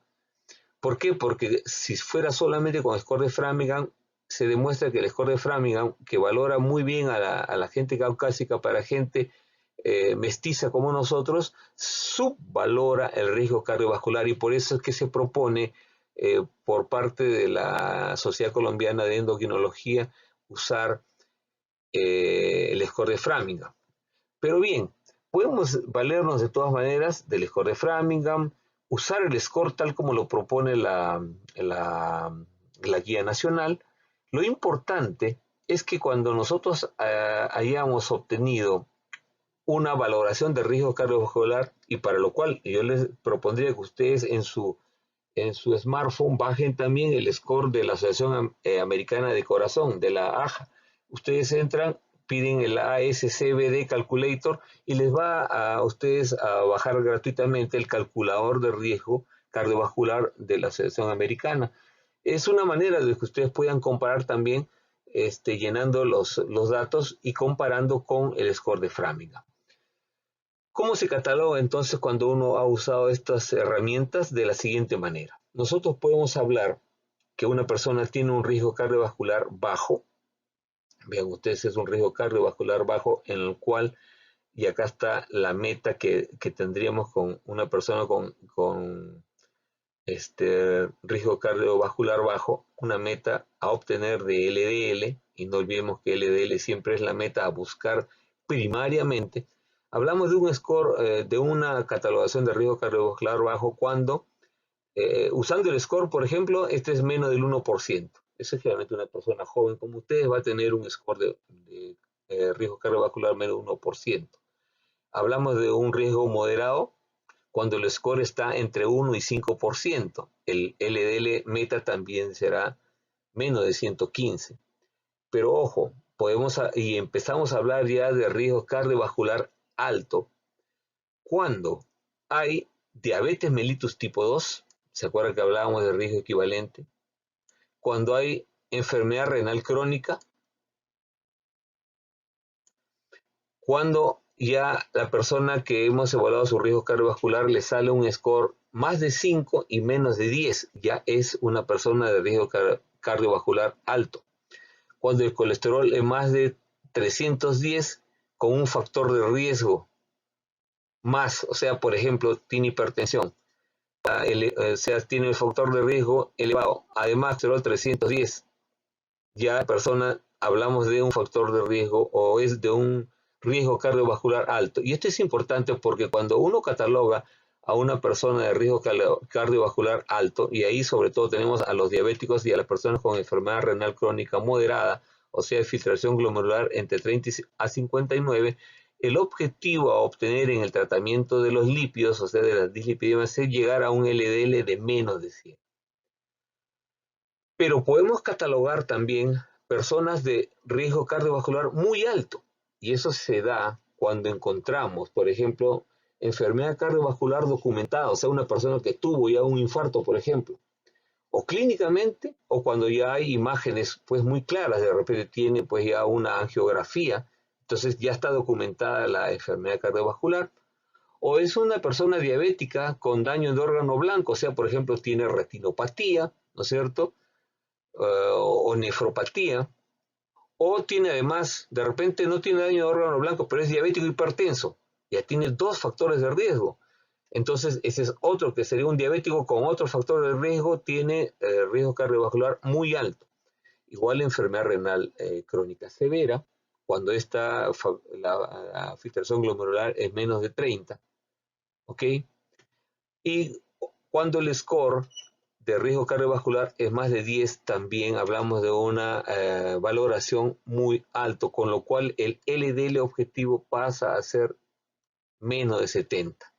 ¿Por qué? Porque si fuera solamente con score de Framingham, se demuestra que el score de Framingham, que valora muy bien a la gente caucásica para gente mestiza como nosotros, subvalora el riesgo cardiovascular y por eso es que se propone por parte de la Sociedad Colombiana de Endocrinología usar el score de Framingham. Pero bien, podemos valernos de todas maneras del score de Framingham, usar el score tal como lo propone la guía nacional. Lo importante es que cuando nosotros hayamos obtenido una valoración de riesgo cardiovascular y para lo cual yo les propondría que ustedes en su smartphone bajen también el score de la Asociación Americana de Corazón, de la AJA. Ustedes entran, piden el ASCVD Calculator y les va a ustedes a bajar gratuitamente el calculador de riesgo cardiovascular de la Asociación Americana. Es una manera de que ustedes puedan comparar también llenando los datos y comparando con el score de Framingham. ¿Cómo se cataloga entonces cuando uno ha usado estas herramientas? De la siguiente manera. Nosotros podemos hablar que una persona tiene un riesgo cardiovascular bajo. Vean ustedes, es un riesgo cardiovascular bajo en el cual, y acá está la meta que tendríamos con una persona con riesgo cardiovascular bajo, una meta a obtener de LDL, y no olvidemos que LDL siempre es la meta a buscar primariamente. Hablamos de un score, de una catalogación de riesgo cardiovascular bajo cuando, usando el score, por ejemplo, este es menos del 1%. Eso es generalmente una persona joven como ustedes va a tener un score de riesgo cardiovascular menos del 1%. Hablamos de un riesgo moderado cuando el score está entre 1 y 5%. El LDL meta también será menos de 115. Pero ojo, y empezamos a hablar ya de riesgo cardiovascular alto cuando hay diabetes mellitus tipo 2, ¿se acuerdan que hablábamos de riesgo equivalente? Cuando hay enfermedad renal crónica, cuando ya la persona que hemos evaluado su riesgo cardiovascular le sale un score más de 5 y menos de 10, ya es una persona de riesgo cardiovascular alto. Cuando el colesterol es más de 310 con un factor de riesgo más, o sea, por ejemplo, tiene hipertensión, o sea, tiene el factor de riesgo elevado, además colesterol 310, ya la persona hablamos de un factor de riesgo o es de un riesgo cardiovascular alto. Y esto es importante porque cuando uno cataloga a una persona de riesgo cardiovascular alto, y ahí sobre todo tenemos a los diabéticos y a las personas con enfermedad renal crónica moderada, o sea, filtración glomerular entre 30 a 59, el objetivo a obtener en el tratamiento de los lípidos, o sea, de las dislipidemias, es llegar a un LDL de menos de 100. Pero podemos catalogar también personas de riesgo cardiovascular muy alto, y eso se da cuando encontramos, por ejemplo, enfermedad cardiovascular documentada, o sea, una persona que tuvo ya un infarto, por ejemplo, o clínicamente, o cuando ya hay imágenes pues muy claras, de repente tiene pues ya una angiografía, entonces ya está documentada la enfermedad cardiovascular, o es una persona diabética con daño de órgano blanco, o sea, por ejemplo, tiene retinopatía, ¿no es cierto?, o nefropatía, o tiene además, de repente no tiene daño de órgano blanco, pero es diabético hipertenso, ya tiene dos factores de riesgo. Entonces, ese es otro que sería un diabético con otro factor de riesgo, tiene riesgo cardiovascular muy alto. Igual la enfermedad renal crónica severa, cuando la filtración glomerular es menos de 30, ¿ok? Y cuando el score de riesgo cardiovascular es más de 10, también hablamos de una valoración muy alto, con lo cual el LDL objetivo pasa a ser menos de 70.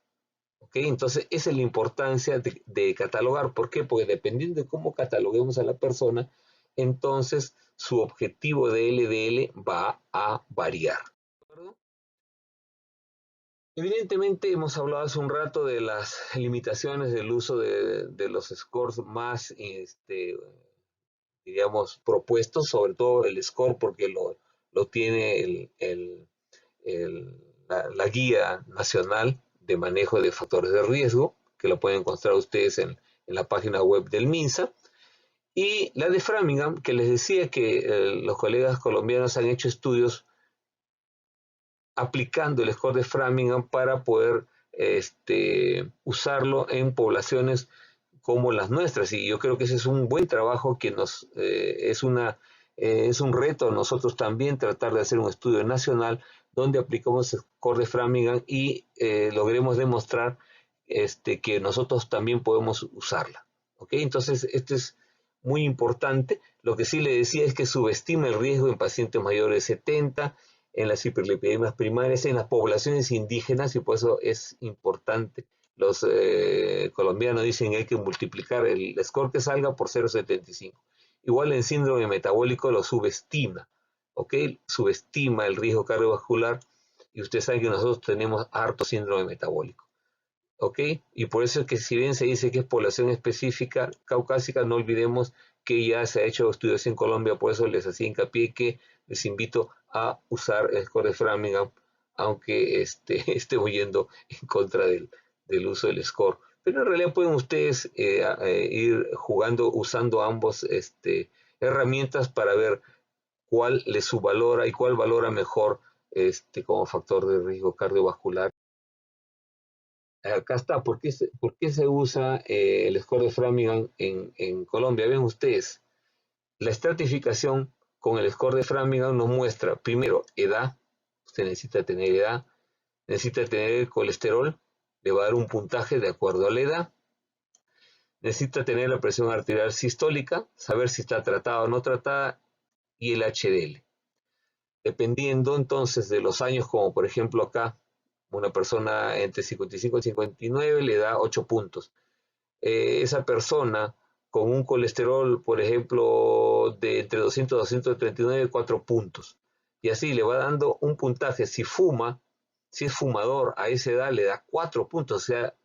¿Ok? Entonces, esa es la importancia de catalogar. ¿Por qué? Porque dependiendo de cómo cataloguemos a la persona, entonces su objetivo de LDL va a variar. ¿De acuerdo? Evidentemente, hemos hablado hace un rato de las limitaciones del uso de los scores más, digamos, propuestos, sobre todo el score, porque lo tiene la guía nacional de manejo de factores de riesgo, que lo pueden encontrar ustedes en la página web del MINSA, y la de Framingham, que les decía que los colegas colombianos han hecho estudios aplicando el score de Framingham para poder usarlo en poblaciones como las nuestras, y yo creo que ese es un buen trabajo que es un reto a nosotros también tratar de hacer un estudio nacional donde aplicamos el score de Framingham y logremos demostrar que nosotros también podemos usarla. ¿Ok? Entonces, esto es muy importante. Lo que sí le decía es que subestima el riesgo en pacientes mayores de 70, en las hiperlipidemias primarias, en las poblaciones indígenas, y por eso es importante. Los colombianos dicen que hay que multiplicar el score que salga por 0,75. Igual en síndrome metabólico lo subestima, ¿ok? Subestima el riesgo cardiovascular, y ustedes saben que nosotros tenemos harto síndrome metabólico, ¿ok? Y por eso es que si bien se dice que es población específica caucásica, no olvidemos que ya se ha hecho estudios en Colombia, por eso les hacía hincapié que les invito a usar el score de Framingham, aunque esté huyendo en contra del uso del score. Pero en realidad pueden ustedes ir jugando usando ambos herramientas para ver cuál les subvalora y cuál valora mejor como factor de riesgo cardiovascular. Acá está, ¿por qué se usa el score de Framingham en Colombia? Ven ustedes, la estratificación con el score de Framingham nos muestra, primero, edad. Usted necesita tener edad, necesita tener el colesterol, le va a dar un puntaje de acuerdo a la edad. Necesita tener la presión arterial sistólica, saber si está tratada o no tratada, y el HDL. Dependiendo entonces de los años, como por ejemplo acá, una persona entre 55 y 59 le da 8 puntos. Esa persona con un colesterol, por ejemplo, de entre 200 y 239, 4 puntos. Y así le va dando un puntaje. Si fuma, si es fumador a esa edad, le da 4 puntos, o sea,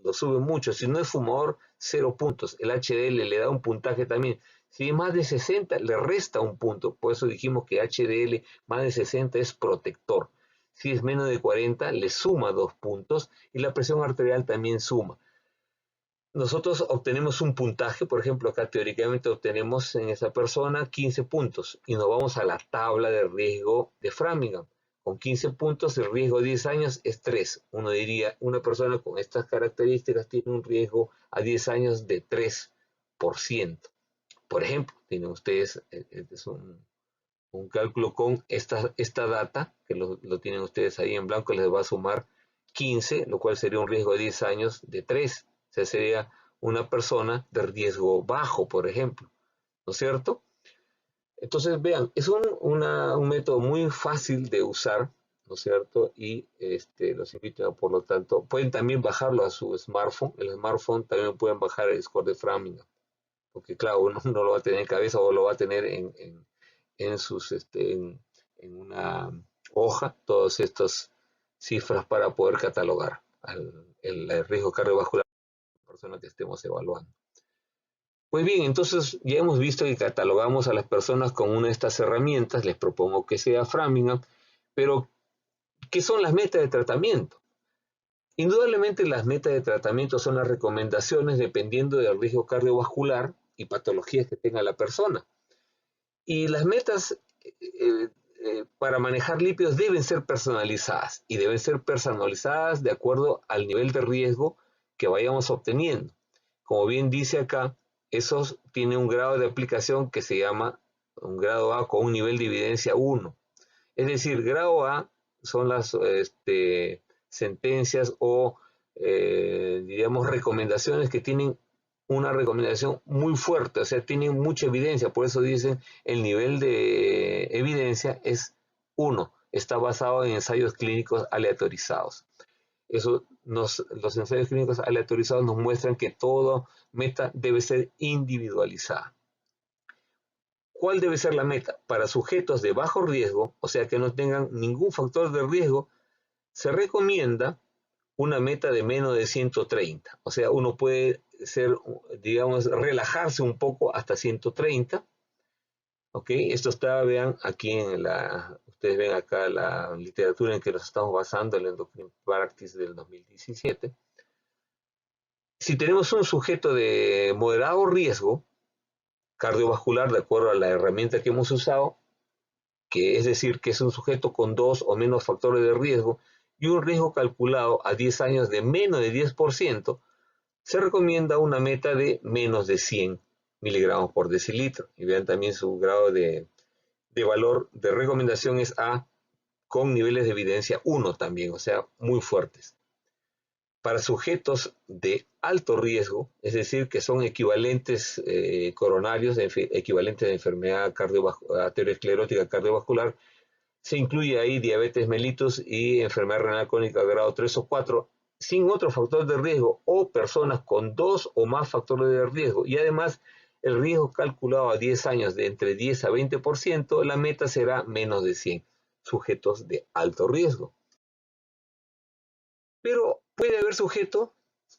lo sube mucho. Si no es fumador, 0 puntos. El HDL le da un puntaje también. Si es más de 60, le resta un punto. Por eso dijimos que HDL más de 60 es protector. Si es menos de 40, le suma 2 puntos, y la presión arterial también suma. Nosotros obtenemos un puntaje, por ejemplo, acá teóricamente obtenemos en esa persona 15 puntos y nos vamos a la tabla de riesgo de Framingham. Con 15 puntos el riesgo de 10 años es 3. Uno diría, una persona con estas características tiene un riesgo a 10 años de 3%. Por ejemplo, tienen ustedes, es un cálculo con esta data, que lo tienen ustedes ahí en blanco, les va a sumar 15, lo cual sería un riesgo de 10 años de 3. O sea, sería una persona de riesgo bajo, por ejemplo, ¿no es cierto? Entonces, vean, es un método muy fácil de usar, ¿no es cierto? Y los invito, por lo tanto, pueden también bajarlo a su smartphone. El smartphone también pueden bajar el score de Framingham, porque claro, uno no lo va a tener en cabeza o lo va a tener en una hoja, todas estas cifras para poder catalogar el riesgo cardiovascular de la persona que estemos evaluando. Pues bien, entonces ya hemos visto que catalogamos a las personas con una de estas herramientas. Les propongo que sea Framingham, pero ¿qué son las metas de tratamiento? Indudablemente las metas de tratamiento son las recomendaciones dependiendo del riesgo cardiovascular y patologías que tenga la persona. Y las metas para manejar lípidos deben ser personalizadas, y deben ser personalizadas de acuerdo al nivel de riesgo que vayamos obteniendo. Como bien dice acá, esos tienen un grado de aplicación que se llama un grado A con un nivel de evidencia 1. Es decir, grado A son las sentencias o, diríamos, recomendaciones que tienen una recomendación muy fuerte, o sea, tienen mucha evidencia, por eso dicen el nivel de evidencia es 1, está basado en ensayos clínicos aleatorizados. Los ensayos clínicos aleatorizados nos muestran que toda meta debe ser individualizada. ¿Cuál debe ser la meta? Para sujetos de bajo riesgo, o sea que no tengan ningún factor de riesgo, se recomienda una meta de menos de 130. O sea, uno puede ser, digamos, relajarse un poco hasta 130. ¿Ok? Esto está, vean, aquí ustedes ven acá la literatura en que nos estamos basando, el Endocrine Practice del 2017. Si tenemos un sujeto de moderado riesgo cardiovascular, de acuerdo a la herramienta que hemos usado, que es decir, que es un sujeto con 2 o menos factores de riesgo y un riesgo calculado a 10 años de menos de 10%, se recomienda una meta de menos de 100 miligramos por decilitro. Y vean también su grado de valor de recomendación es A, con niveles de evidencia 1 también, o sea, muy fuertes. Para sujetos de alto riesgo, es decir, que son equivalentes coronarios, equivalentes de enfermedad aterosclerótica cardiovascular, se incluye ahí diabetes mellitus y enfermedad renal crónica grado 3 o 4, sin otro factor de riesgo, o personas con 2 o más factores de riesgo, y además el riesgo calculado a 10 años de entre 10 a 20%, la meta será menos de 100 sujetos de alto riesgo. Pero puede haber sujetos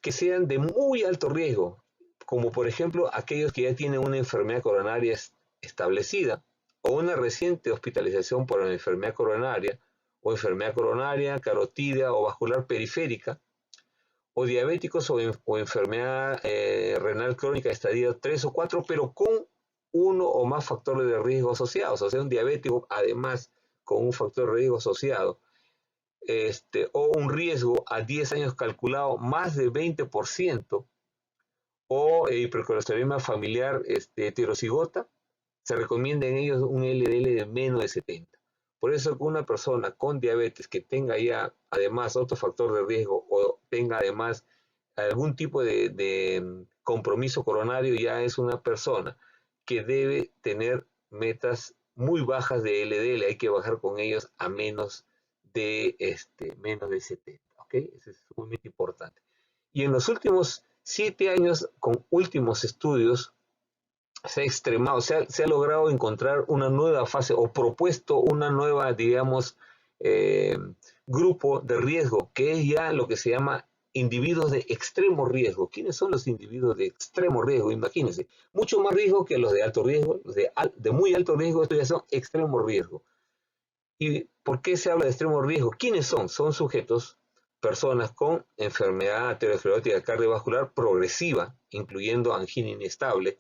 que sean de muy alto riesgo, como por ejemplo aquellos que ya tienen una enfermedad coronaria establecida o una reciente hospitalización por una enfermedad coronaria, carotídea o vascular periférica, o diabéticos o enfermedad renal crónica estadio 3 o 4, pero con uno o más factores de riesgo asociados, o sea, un diabético además con un factor de riesgo asociado, o un riesgo a 10 años calculado más de 20%, o hipercolesterolemia familiar heterocigota, se recomienda en ellos un LDL de menos de 70. Por eso una persona con diabetes que tenga ya además otro factor de riesgo o tenga además algún tipo de compromiso coronario, ya es una persona que debe tener metas muy bajas de LDL, hay que bajar con ellos a menos de 70, ¿ok? Eso es muy importante. Y en los últimos 7 años, con últimos estudios, se ha logrado encontrar una nueva fase o propuesto una nueva, digamos, eh, grupo de riesgo, que es ya lo que se llama individuos de extremo riesgo. ¿Quiénes son los individuos de extremo riesgo? Imagínense, mucho más riesgo que los de alto riesgo, los de muy alto riesgo, estos ya son extremo riesgo. ¿Y por qué se habla de extremo riesgo? ¿Quiénes son? Son sujetos, personas con enfermedad aterosclerótica cardiovascular progresiva, incluyendo angina inestable,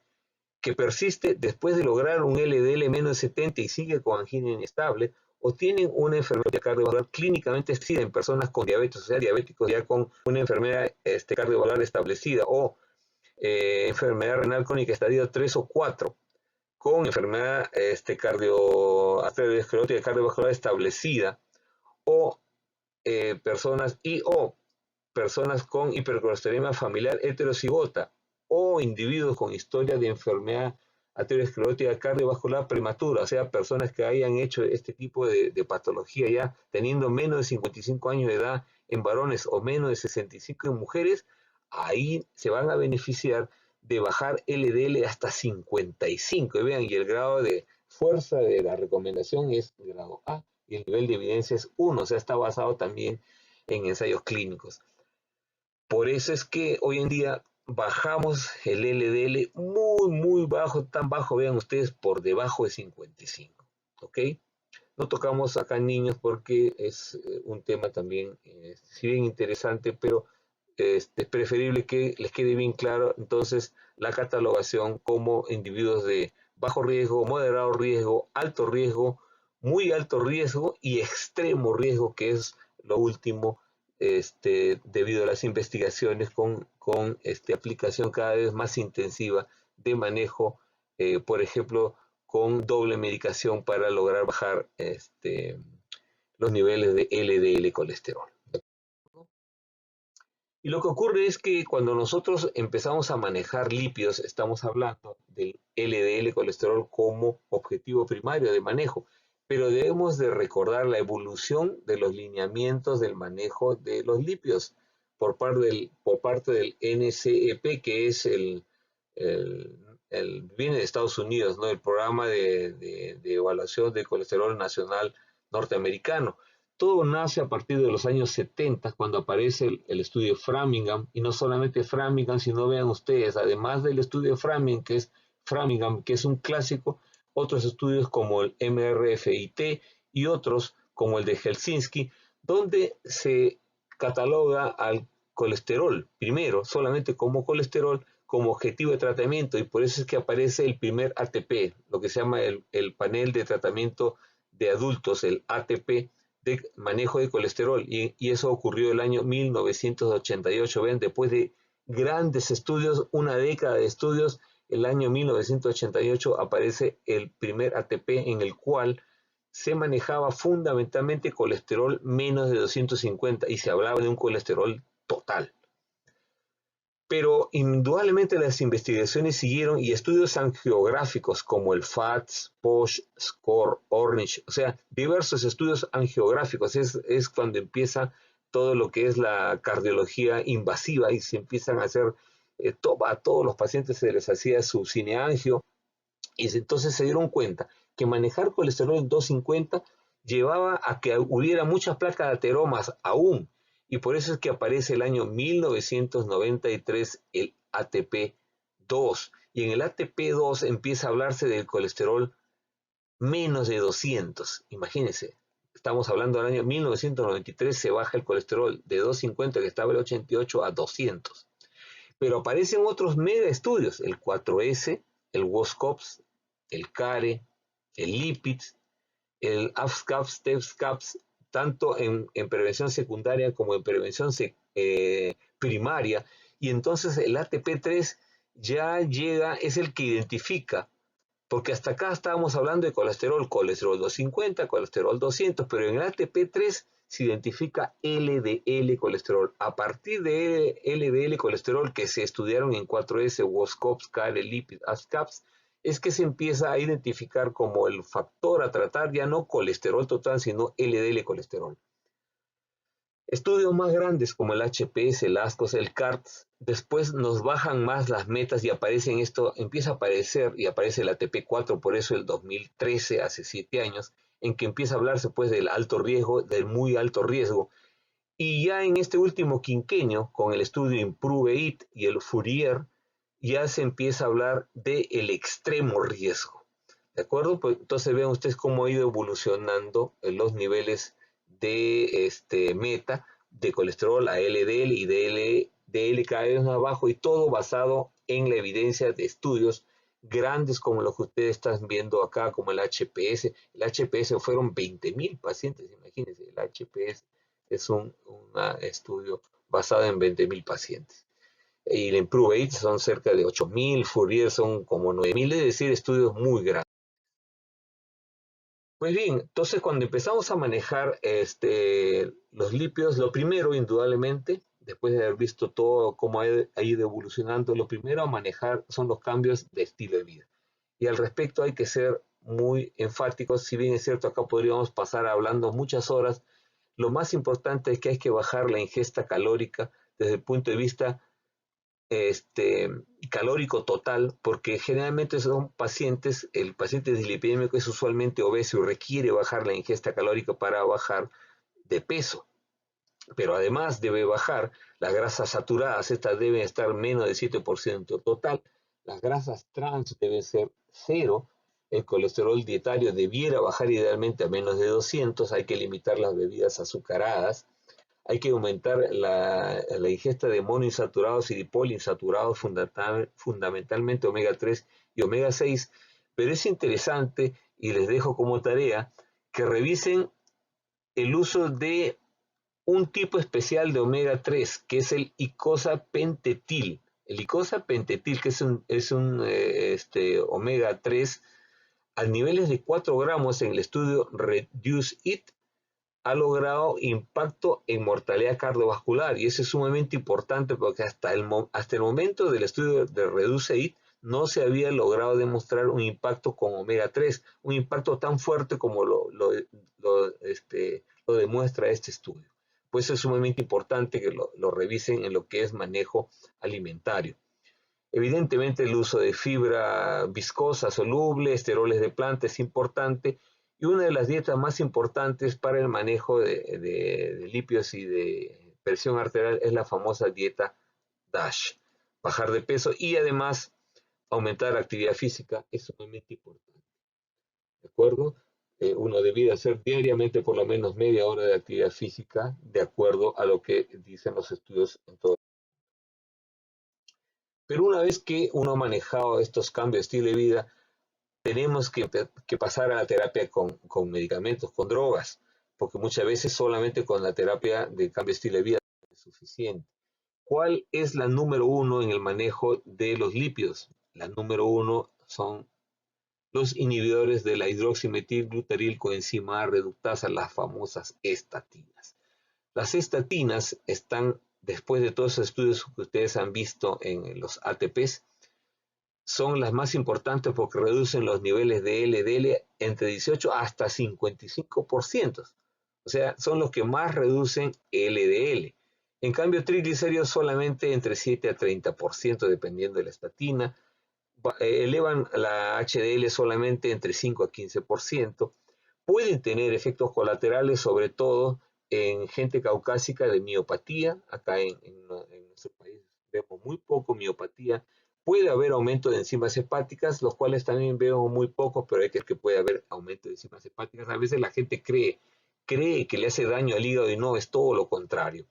que persiste después de lograr un LDL menos de 70 y sigue con angina inestable, o tienen una enfermedad cardiovascular clínicamente establecida en personas con diabetes, o sea, diabéticos ya con una enfermedad cardiovascular establecida, o enfermedad renal crónica estadio 3 o 4, con enfermedad aterosclerótica cardiovascular establecida, o personas con hipercolesterolemia familiar heterocigota, o individuos con historia de enfermedad aterosclerótica cardiovascular prematura, o sea, personas que hayan hecho este tipo de patología ya teniendo menos de 55 años de edad en varones o menos de 65 en mujeres, ahí se van a beneficiar de bajar LDL hasta 55. Y vean, y el grado de fuerza de la recomendación es grado A y el nivel de evidencia es 1, o sea, está basado también en ensayos clínicos. Por eso es que hoy en día bajamos el LDL muy, muy bajo, tan bajo, vean ustedes, por debajo de 55. ¿Ok? No tocamos acá niños porque es un tema también, si bien interesante, pero es preferible que les quede bien claro entonces la catalogación como individuos de bajo riesgo, moderado riesgo, alto riesgo, muy alto riesgo y extremo riesgo, que es lo último, debido a las investigaciones con aplicación cada vez más intensiva de manejo, por ejemplo, con doble medicación para lograr bajar los niveles de LDL colesterol. Y lo que ocurre es que cuando nosotros empezamos a manejar lípidos, estamos hablando del LDL colesterol como objetivo primario de manejo, pero debemos de recordar la evolución de los lineamientos del manejo de los lípidos por parte del NCEP, que es el, viene de Estados Unidos, ¿no? El programa de evaluación de colesterol nacional norteamericano. Todo nace a partir de los años 70, cuando aparece el estudio Framingham, y no solamente Framingham, sino vean ustedes, además del estudio Framingham, que es un clásico, otros estudios como el MRFIT y otros como el de Helsinki, donde se cataloga al colesterol, primero, solamente como colesterol, como objetivo de tratamiento, y por eso es que aparece el primer ATP, lo que se llama el panel de tratamiento de adultos, el ATP, de manejo de colesterol, y eso ocurrió el año 1988. Ven, después de grandes estudios, una década de estudios, el año 1988 aparece el primer ATP en el cual se manejaba fundamentalmente colesterol menos de 250 y se hablaba de un colesterol total. Pero indudablemente las investigaciones siguieron y estudios angiográficos como el FATS, POSH, SCORE, ORNISH, o sea, diversos estudios angiográficos, es cuando empieza todo lo que es la cardiología invasiva y se empiezan a hacer, a todos los pacientes se les hacía su cineangio y entonces se dieron cuenta que manejar colesterol en 250 llevaba a que hubiera muchas placas de ateromas aún, y por eso es que aparece el año 1993 el ATP2, y en el ATP2 empieza a hablarse del colesterol menos de 200, imagínense. Estamos hablando del año 1993, se baja el colesterol de 250, que estaba el 88, a 200. Pero aparecen otros mega estudios, el 4S, el WOSCOPS, el CARE, el LIPIDS, el AFSCAPS, TEFSCAPS, tanto en prevención secundaria como en prevención primaria, y entonces el ATP3 ya llega, es el que identifica, porque hasta acá estábamos hablando de colesterol 250, colesterol 200, pero en el ATP3 se identifica LDL colesterol. A partir de LDL colesterol que se estudiaron en 4S, WOSCOPS, CARE, LIPID, ASCAPS, es que se empieza a identificar como el factor a tratar ya no colesterol total, sino LDL colesterol. Estudios más grandes como el HPS, el ASCOS, el CARTS, después nos bajan más las metas y aparecen esto, empieza a aparecer y aparece el ATP4, por eso el 2013, hace 7 años, en que empieza a hablarse pues del alto riesgo, del muy alto riesgo. Y ya en este último quinquenio, con el estudio IMPROVE-IT y el Fourier, ya se empieza a hablar del extremo riesgo. ¿De acuerdo? Pues entonces vean ustedes cómo ha ido evolucionando los niveles de meta de colesterol a LDL y DL cada vez más abajo, y todo basado en la evidencia de estudios grandes como los que ustedes están viendo acá, como el HPS. El HPS fueron 20.000 pacientes, imagínense, el HPS es un estudio basado en 20.000 pacientes. Y el IMPROVE-IT son cerca de 8.000, Fourier son como 9.000, es decir, estudios muy grandes. Pues bien, entonces cuando empezamos a manejar los lípidos, lo primero, indudablemente, después de haber visto todo cómo ha ido evolucionando, lo primero a manejar son los cambios de estilo de vida. Y al respecto hay que ser muy enfáticos, si bien es cierto, acá podríamos pasar hablando muchas horas, lo más importante es que hay que bajar la ingesta calórica desde el punto de vista calórico total, porque generalmente son pacientes, el paciente dislipidémico es usualmente obeso y requiere bajar la ingesta calórica para bajar de peso, pero además debe bajar las grasas saturadas, estas deben estar menos del 7% total, las grasas trans deben ser cero, el colesterol dietario debiera bajar idealmente a menos de 200, hay que limitar las bebidas azucaradas, hay que aumentar la ingesta de monoinsaturados y de poliinsaturados, fundamentalmente omega 3 y omega 6, pero es interesante, y les dejo como tarea, que revisen el uso de un tipo especial de omega 3, que es el icosapentetil. El icosapentetil, que es un omega 3, a niveles de 4 gramos en el estudio Reduce It, ha logrado impacto en mortalidad cardiovascular, y eso es sumamente importante porque hasta el momento del estudio de REDUCE-IT no se había logrado demostrar un impacto con omega 3, un impacto tan fuerte como lo demuestra este estudio. Pues es sumamente importante que lo revisen en lo que es manejo alimentario. Evidentemente el uso de fibra viscosa, soluble, esteroles de planta es importante, y una de las dietas más importantes para el manejo de lípidos y de presión arterial es la famosa dieta DASH. Bajar de peso y además aumentar la actividad física es sumamente importante. ¿De acuerdo? Uno debe hacer diariamente por lo menos media hora de actividad física, de acuerdo a lo que dicen los estudios en todo. Pero una vez que uno ha manejado estos cambios de estilo de vida, tenemos que pasar a la terapia con medicamentos, con drogas, porque muchas veces solamente con la terapia de cambio de estilo de vida es suficiente. ¿Cuál es la número uno en el manejo de los lípidos? La número uno son los inhibidores de la hidroximetilglutaril coenzima A reductasa, las famosas estatinas. Las estatinas están, después de todos los estudios que ustedes han visto en los ATPs, son las más importantes porque reducen los niveles de LDL entre 18 hasta 55%. O sea, son los que más reducen LDL. En cambio, triglicéridos solamente entre 7 a 30%, dependiendo de la estatina. Elevan la HDL solamente entre 5 a 15%. Pueden tener efectos colaterales, sobre todo en gente caucásica de miopatía. Acá en nuestro país vemos muy poco miopatía. Puede haber aumento de enzimas hepáticas, los cuales también veo muy pocos, pero hay que puede haber aumento de enzimas hepáticas. A veces la gente cree que le hace daño al hígado y no, es todo lo contrario.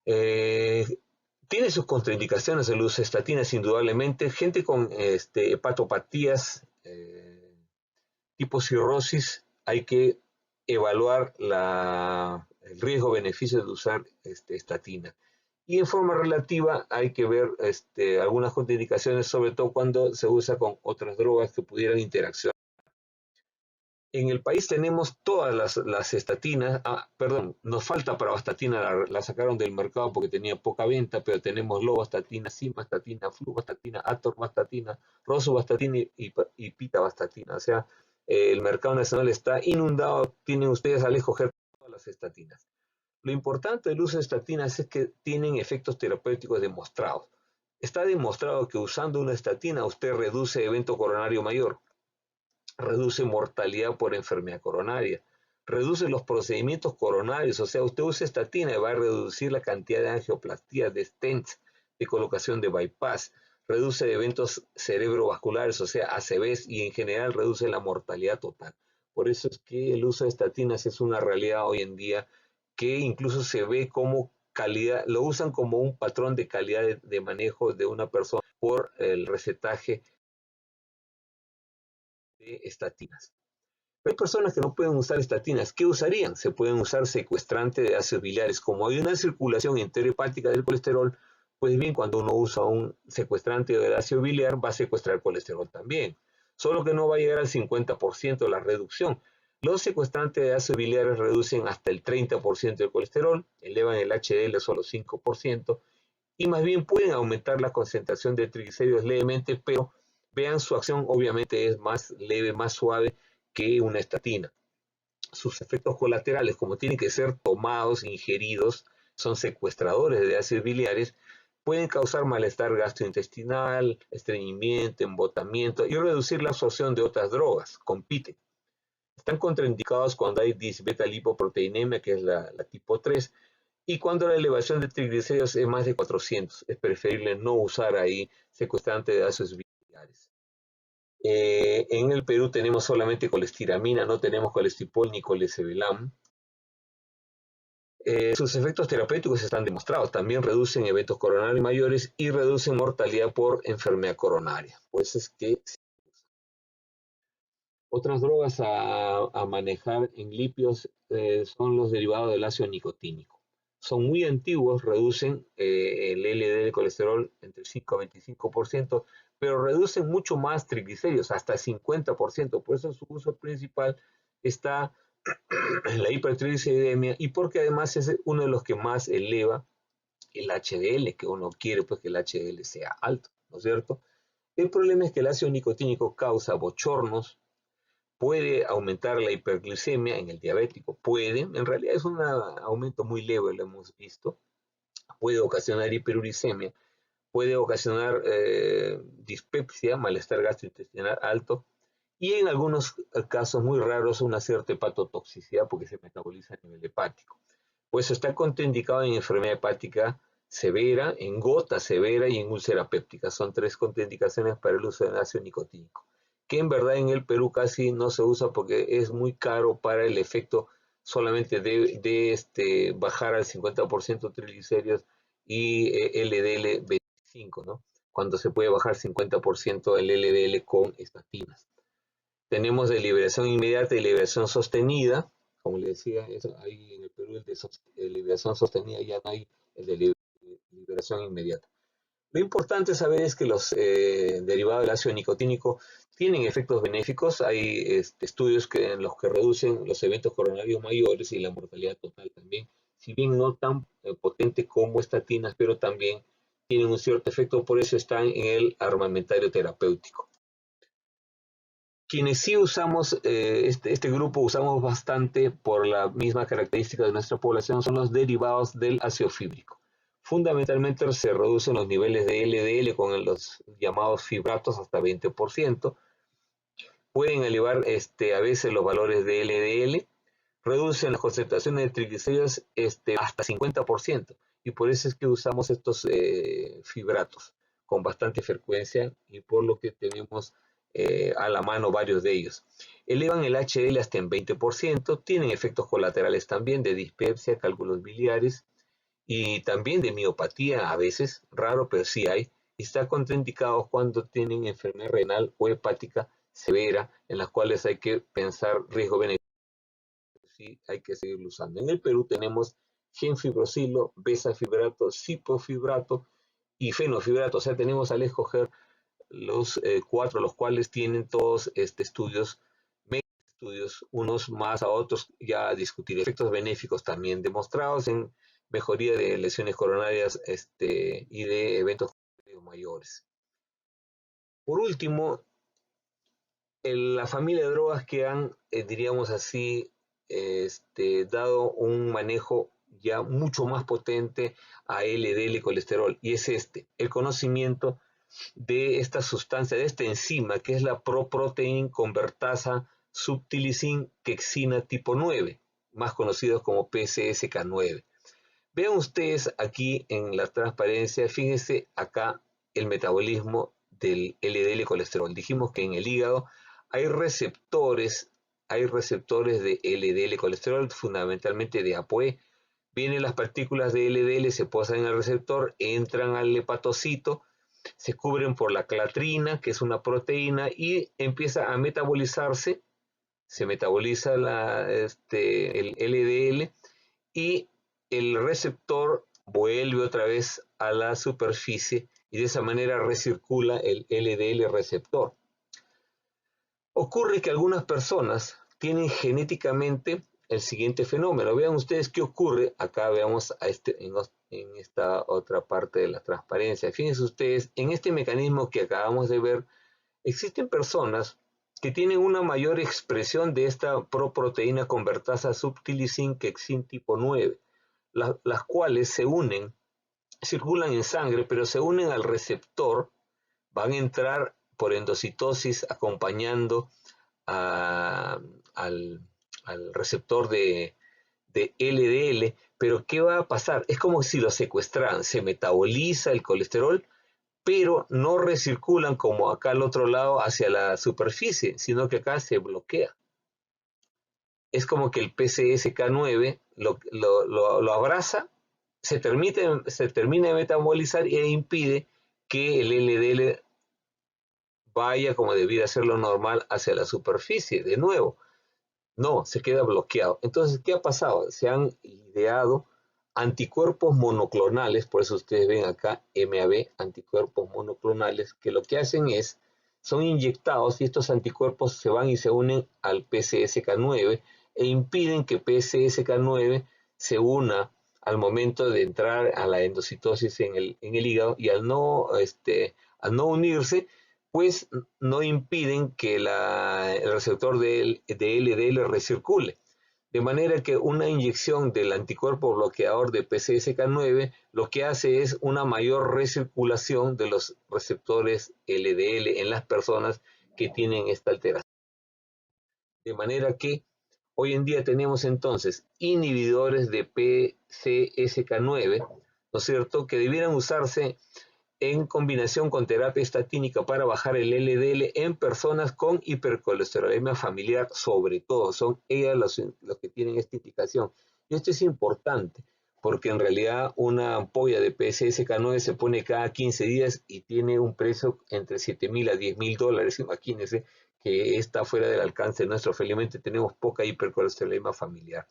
Tiene sus contraindicaciones el uso de estatinas, indudablemente. Gente con hepatopatías tipo cirrosis, hay que evaluar el riesgo-beneficio de usar estatina. Y en forma relativa hay que ver algunas contraindicaciones, sobre todo cuando se usa con otras drogas que pudieran interaccionar. En el país tenemos todas las estatinas, perdón, nos falta pravastatina, la sacaron del mercado porque tenía poca venta, pero tenemos lovastatina, simvastatina, fluvastatina, atorvastatina, rosuvastatina y pitavastatina. O sea, el mercado nacional está inundado, tienen ustedes al escoger todas las estatinas. Lo importante del uso de estatinas es que tienen efectos terapéuticos demostrados. Está demostrado que usando una estatina usted reduce evento coronario mayor, reduce mortalidad por enfermedad coronaria, reduce los procedimientos coronarios, o sea, usted usa estatina y va a reducir la cantidad de angioplastías, de stents, de colocación de bypass, reduce eventos cerebrovasculares, o sea, ACVs, y en general reduce la mortalidad total. Por eso es que el uso de estatinas es una realidad hoy en día que incluso se ve como calidad, lo usan como un patrón de calidad de manejo de una persona por el recetaje de estatinas. Pero hay personas que no pueden usar estatinas. ¿Qué usarían? Se pueden usar secuestrantes de ácidos biliares. Como hay una circulación enterohepática del colesterol, pues bien, cuando uno usa un secuestrante de ácido biliar, va a secuestrar colesterol también. Solo que no va a llegar al 50% la reducción. Los secuestrantes de ácidos biliares reducen hasta el 30% del colesterol, elevan el HDL solo 5%, y más bien pueden aumentar la concentración de triglicéridos levemente, pero vean, su acción obviamente es más leve, más suave que una estatina. Sus efectos colaterales, como tienen que ser tomados, ingeridos, son secuestradores de ácidos biliares, pueden causar malestar gastrointestinal, estreñimiento, embotamiento y reducir la absorción de otras drogas. Compiten. Están contraindicados cuando hay disbeta-lipoproteinemia, que es la tipo 3, y cuando la elevación de triglicéridos es más de 400. Es preferible no usar ahí secuestrante de ácidos biliares. En el Perú tenemos solamente colestiramina, no tenemos colestipol ni colesevelam. Sus efectos terapéuticos están demostrados. También reducen eventos coronarios mayores y reducen mortalidad por enfermedad coronaria. Pues es que otras drogas a manejar en lípidos son los derivados del ácido nicotínico. Son muy antiguos, reducen el LDL de colesterol entre 5 a 25%, pero reducen mucho más triglicéridos, hasta 50%. Por eso su uso principal está la hipertrigliceridemia y porque además es uno de los que más eleva el HDL, que uno quiere pues que el HDL sea alto, ¿no es cierto? El problema es que el ácido nicotínico causa bochornos, puede aumentar la hiperglicemia en el diabético, puede, en realidad es un aumento muy leve, lo hemos visto, puede ocasionar hiperuricemia, puede ocasionar dispepsia, malestar gastrointestinal alto, y en algunos casos muy raros una cierta hepatotoxicidad porque se metaboliza a nivel hepático. Pues está contraindicado en enfermedad hepática severa, en gota severa y en úlcera péptica. Son tres contraindicaciones para el uso de ácido nicotínico, que en verdad en el Perú casi no se usa porque es muy caro para el efecto solamente de bajar al 50% triglicéridos y LDL 25, ¿no? Cuando se puede bajar 50% el LDL con estatinas. Tenemos de liberación inmediata y liberación sostenida. Como le decía, hay en el Perú el de liberación sostenida, ya no hay el de liberación inmediata. Lo importante saber es que los derivados del ácido nicotínico tienen efectos benéficos. Hay estudios en los que reducen los eventos coronarios mayores y la mortalidad total también, si bien no tan potente como estatinas, pero también tienen un cierto efecto, por eso están en el armamentario terapéutico. Quienes sí usamos, este grupo usamos bastante por la misma característica de nuestra población, son los derivados del ácido fíbrico. Fundamentalmente se reducen los niveles de LDL con los llamados fibratos hasta 20%. Pueden elevar a veces los valores de LDL, reducen las concentraciones de triglicéridos hasta 50%. Y por eso es que usamos estos fibratos con bastante frecuencia y por lo que tenemos a la mano varios de ellos. Elevan el HDL hasta en 20%, tienen efectos colaterales también de dispepsia, cálculos biliares y también de miopatía a veces, raro pero sí hay, y está contraindicado cuando tienen enfermedad renal o hepática severa, en las cuales hay que pensar riesgo-beneficio, sí hay que seguirlo usando. En el Perú tenemos genfibrosilo, besafibrato, cipofibrato y fenofibrato, o sea, tenemos al escoger los cuatro, los cuales tienen todos estudios, estudios, unos más a otros, ya a discutir efectos benéficos también demostrados en mejoría de lesiones coronarias y de eventos mayores. Por último, la familia de drogas que han, diríamos así, dado un manejo ya mucho más potente a LDL y colesterol, y es el conocimiento de esta sustancia, de esta enzima, que es la proprotein convertasa subtilicin quexina tipo 9, más conocidos como PCSK9. Vean ustedes aquí en la transparencia, fíjense acá el metabolismo del LDL colesterol. Dijimos que en el hígado hay receptores de LDL colesterol, fundamentalmente de ApoE. Vienen las partículas de LDL, se posan en el receptor, entran al hepatocito, se cubren por la clatrina, que es una proteína, y empieza a metabolizarse, se metaboliza el LDL y el receptor vuelve otra vez a la superficie y de esa manera recircula el LDL receptor. Ocurre que algunas personas tienen genéticamente el siguiente fenómeno. Vean ustedes qué ocurre. Acá veamos en esta otra parte de la transparencia. Fíjense ustedes, en este mecanismo que acabamos de ver, existen personas que tienen una mayor expresión de esta proproteína convertasa subtilicin quexin tipo 9, las cuales se unen, circulan en sangre, pero se unen al receptor, van a entrar por endocitosis acompañando al, al receptor de LDL, pero ¿qué va a pasar? Es como si lo secuestraran, se metaboliza el colesterol, pero no recirculan como acá al otro lado hacia la superficie, sino que acá se bloquea. Es como que el PCSK9 lo abraza, se termina de metabolizar e impide que el LDL vaya como debiera ser lo normal hacia la superficie. De nuevo, no, se queda bloqueado. Entonces, ¿qué ha pasado? Se han ideado anticuerpos monoclonales, por eso ustedes ven acá MAB, anticuerpos monoclonales, que lo que hacen son inyectados y estos anticuerpos se van y se unen al PCSK9 e impiden que PCSK9 se una al momento de entrar a la endocitosis en el hígado, y al no unirse, pues no impiden que el receptor de LDL recircule. De manera que una inyección del anticuerpo bloqueador de PCSK9 lo que hace es una mayor recirculación de los receptores LDL en las personas que tienen esta alteración. De manera que hoy en día tenemos entonces inhibidores de PCSK9, ¿no es cierto?, que debieran usarse en combinación con terapia estatínica para bajar el LDL en personas con hipercolesterolemia familiar, sobre todo. Son ellas los que tienen esta indicación. Y esto es importante, porque en realidad una ampolla de PCSK9 se pone cada 15 días y tiene un precio entre $7,000 a $10,000. Imagínense que está fuera del alcance nuestro. Felizmente tenemos poca hipercolesterolemia familiar.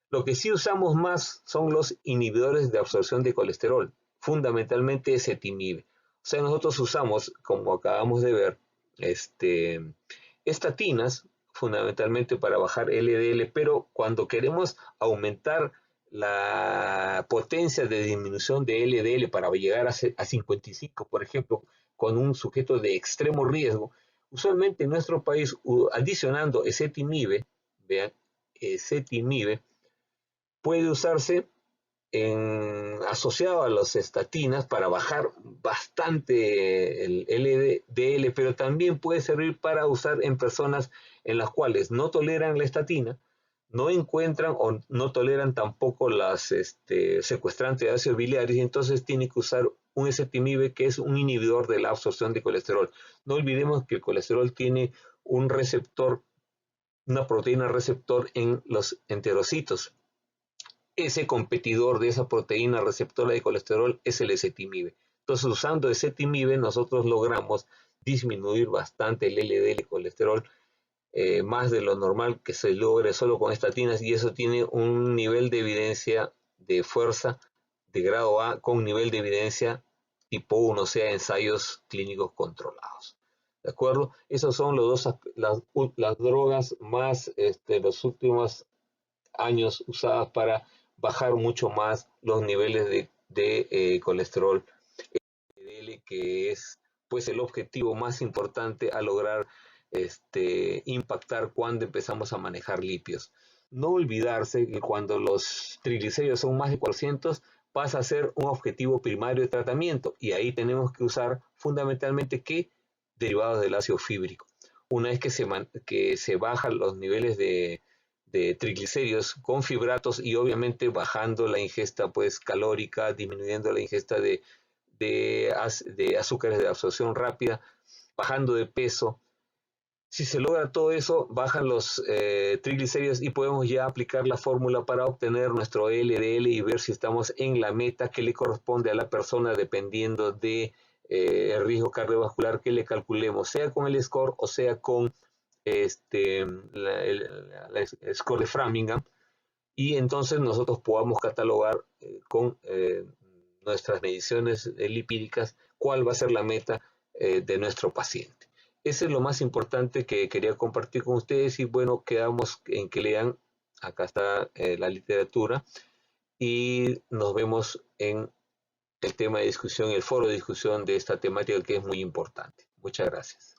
Lo que sí usamos más son los inhibidores de absorción de colesterol, fundamentalmente ezetimibe. O sea, nosotros usamos, como acabamos de ver, estatinas, fundamentalmente para bajar LDL, pero cuando queremos aumentar la potencia de disminución de LDL para llegar a 55, por ejemplo, con un sujeto de extremo riesgo, usualmente en nuestro país, adicionando ezetimibe, vean, ezetimibe, puede usarse asociado a las estatinas para bajar bastante el LDL, pero también puede servir para usar en personas en las cuales no toleran la estatina, no encuentran o no toleran tampoco las secuestrantes de ácidos biliares, y entonces tiene que usar un ezetimibe, que es un inhibidor de la absorción de colesterol. No olvidemos que el colesterol tiene un receptor, una proteína receptor en los enterocitos. Ese competidor de esa proteína receptora de colesterol es el ezetimibe. Entonces, usando ezetimibe, nosotros logramos disminuir bastante el LDL colesterol, más de lo normal que se logre solo con estatinas, y eso tiene un nivel de evidencia de fuerza de grado A con nivel de evidencia tipo 1, o sea, ensayos clínicos controlados. ¿De acuerdo? Esas son las drogas más los últimos años usadas para bajar mucho más los niveles de colesterol LDL, que es pues el objetivo más importante a lograr impactar cuando empezamos a manejar lípidos. No olvidarse que cuando los triglicéridos son más de 400, pasa a ser un objetivo primario de tratamiento, y ahí tenemos que usar fundamentalmente ¿qué? Derivados del ácido fíbrico. Una vez que se bajan los niveles de triglicéridos con fibratos, y obviamente bajando la ingesta pues calórica, disminuyendo la ingesta de azúcares de absorción rápida, bajando de peso. Si se logra todo eso, bajan los triglicéridos y podemos ya aplicar la fórmula para obtener nuestro LDL y ver si estamos en la meta que le corresponde a la persona, dependiendo de el riesgo cardiovascular que le calculemos, sea con el score o sea con el score de Framingham, y entonces nosotros podamos catalogar con nuestras mediciones lipídicas cuál va a ser la meta de nuestro paciente. Eso es lo más importante que quería compartir con ustedes, y bueno, quedamos en que lean, acá está la literatura, y nos vemos en el tema de discusión, el foro de discusión de esta temática, que es muy importante. Muchas gracias.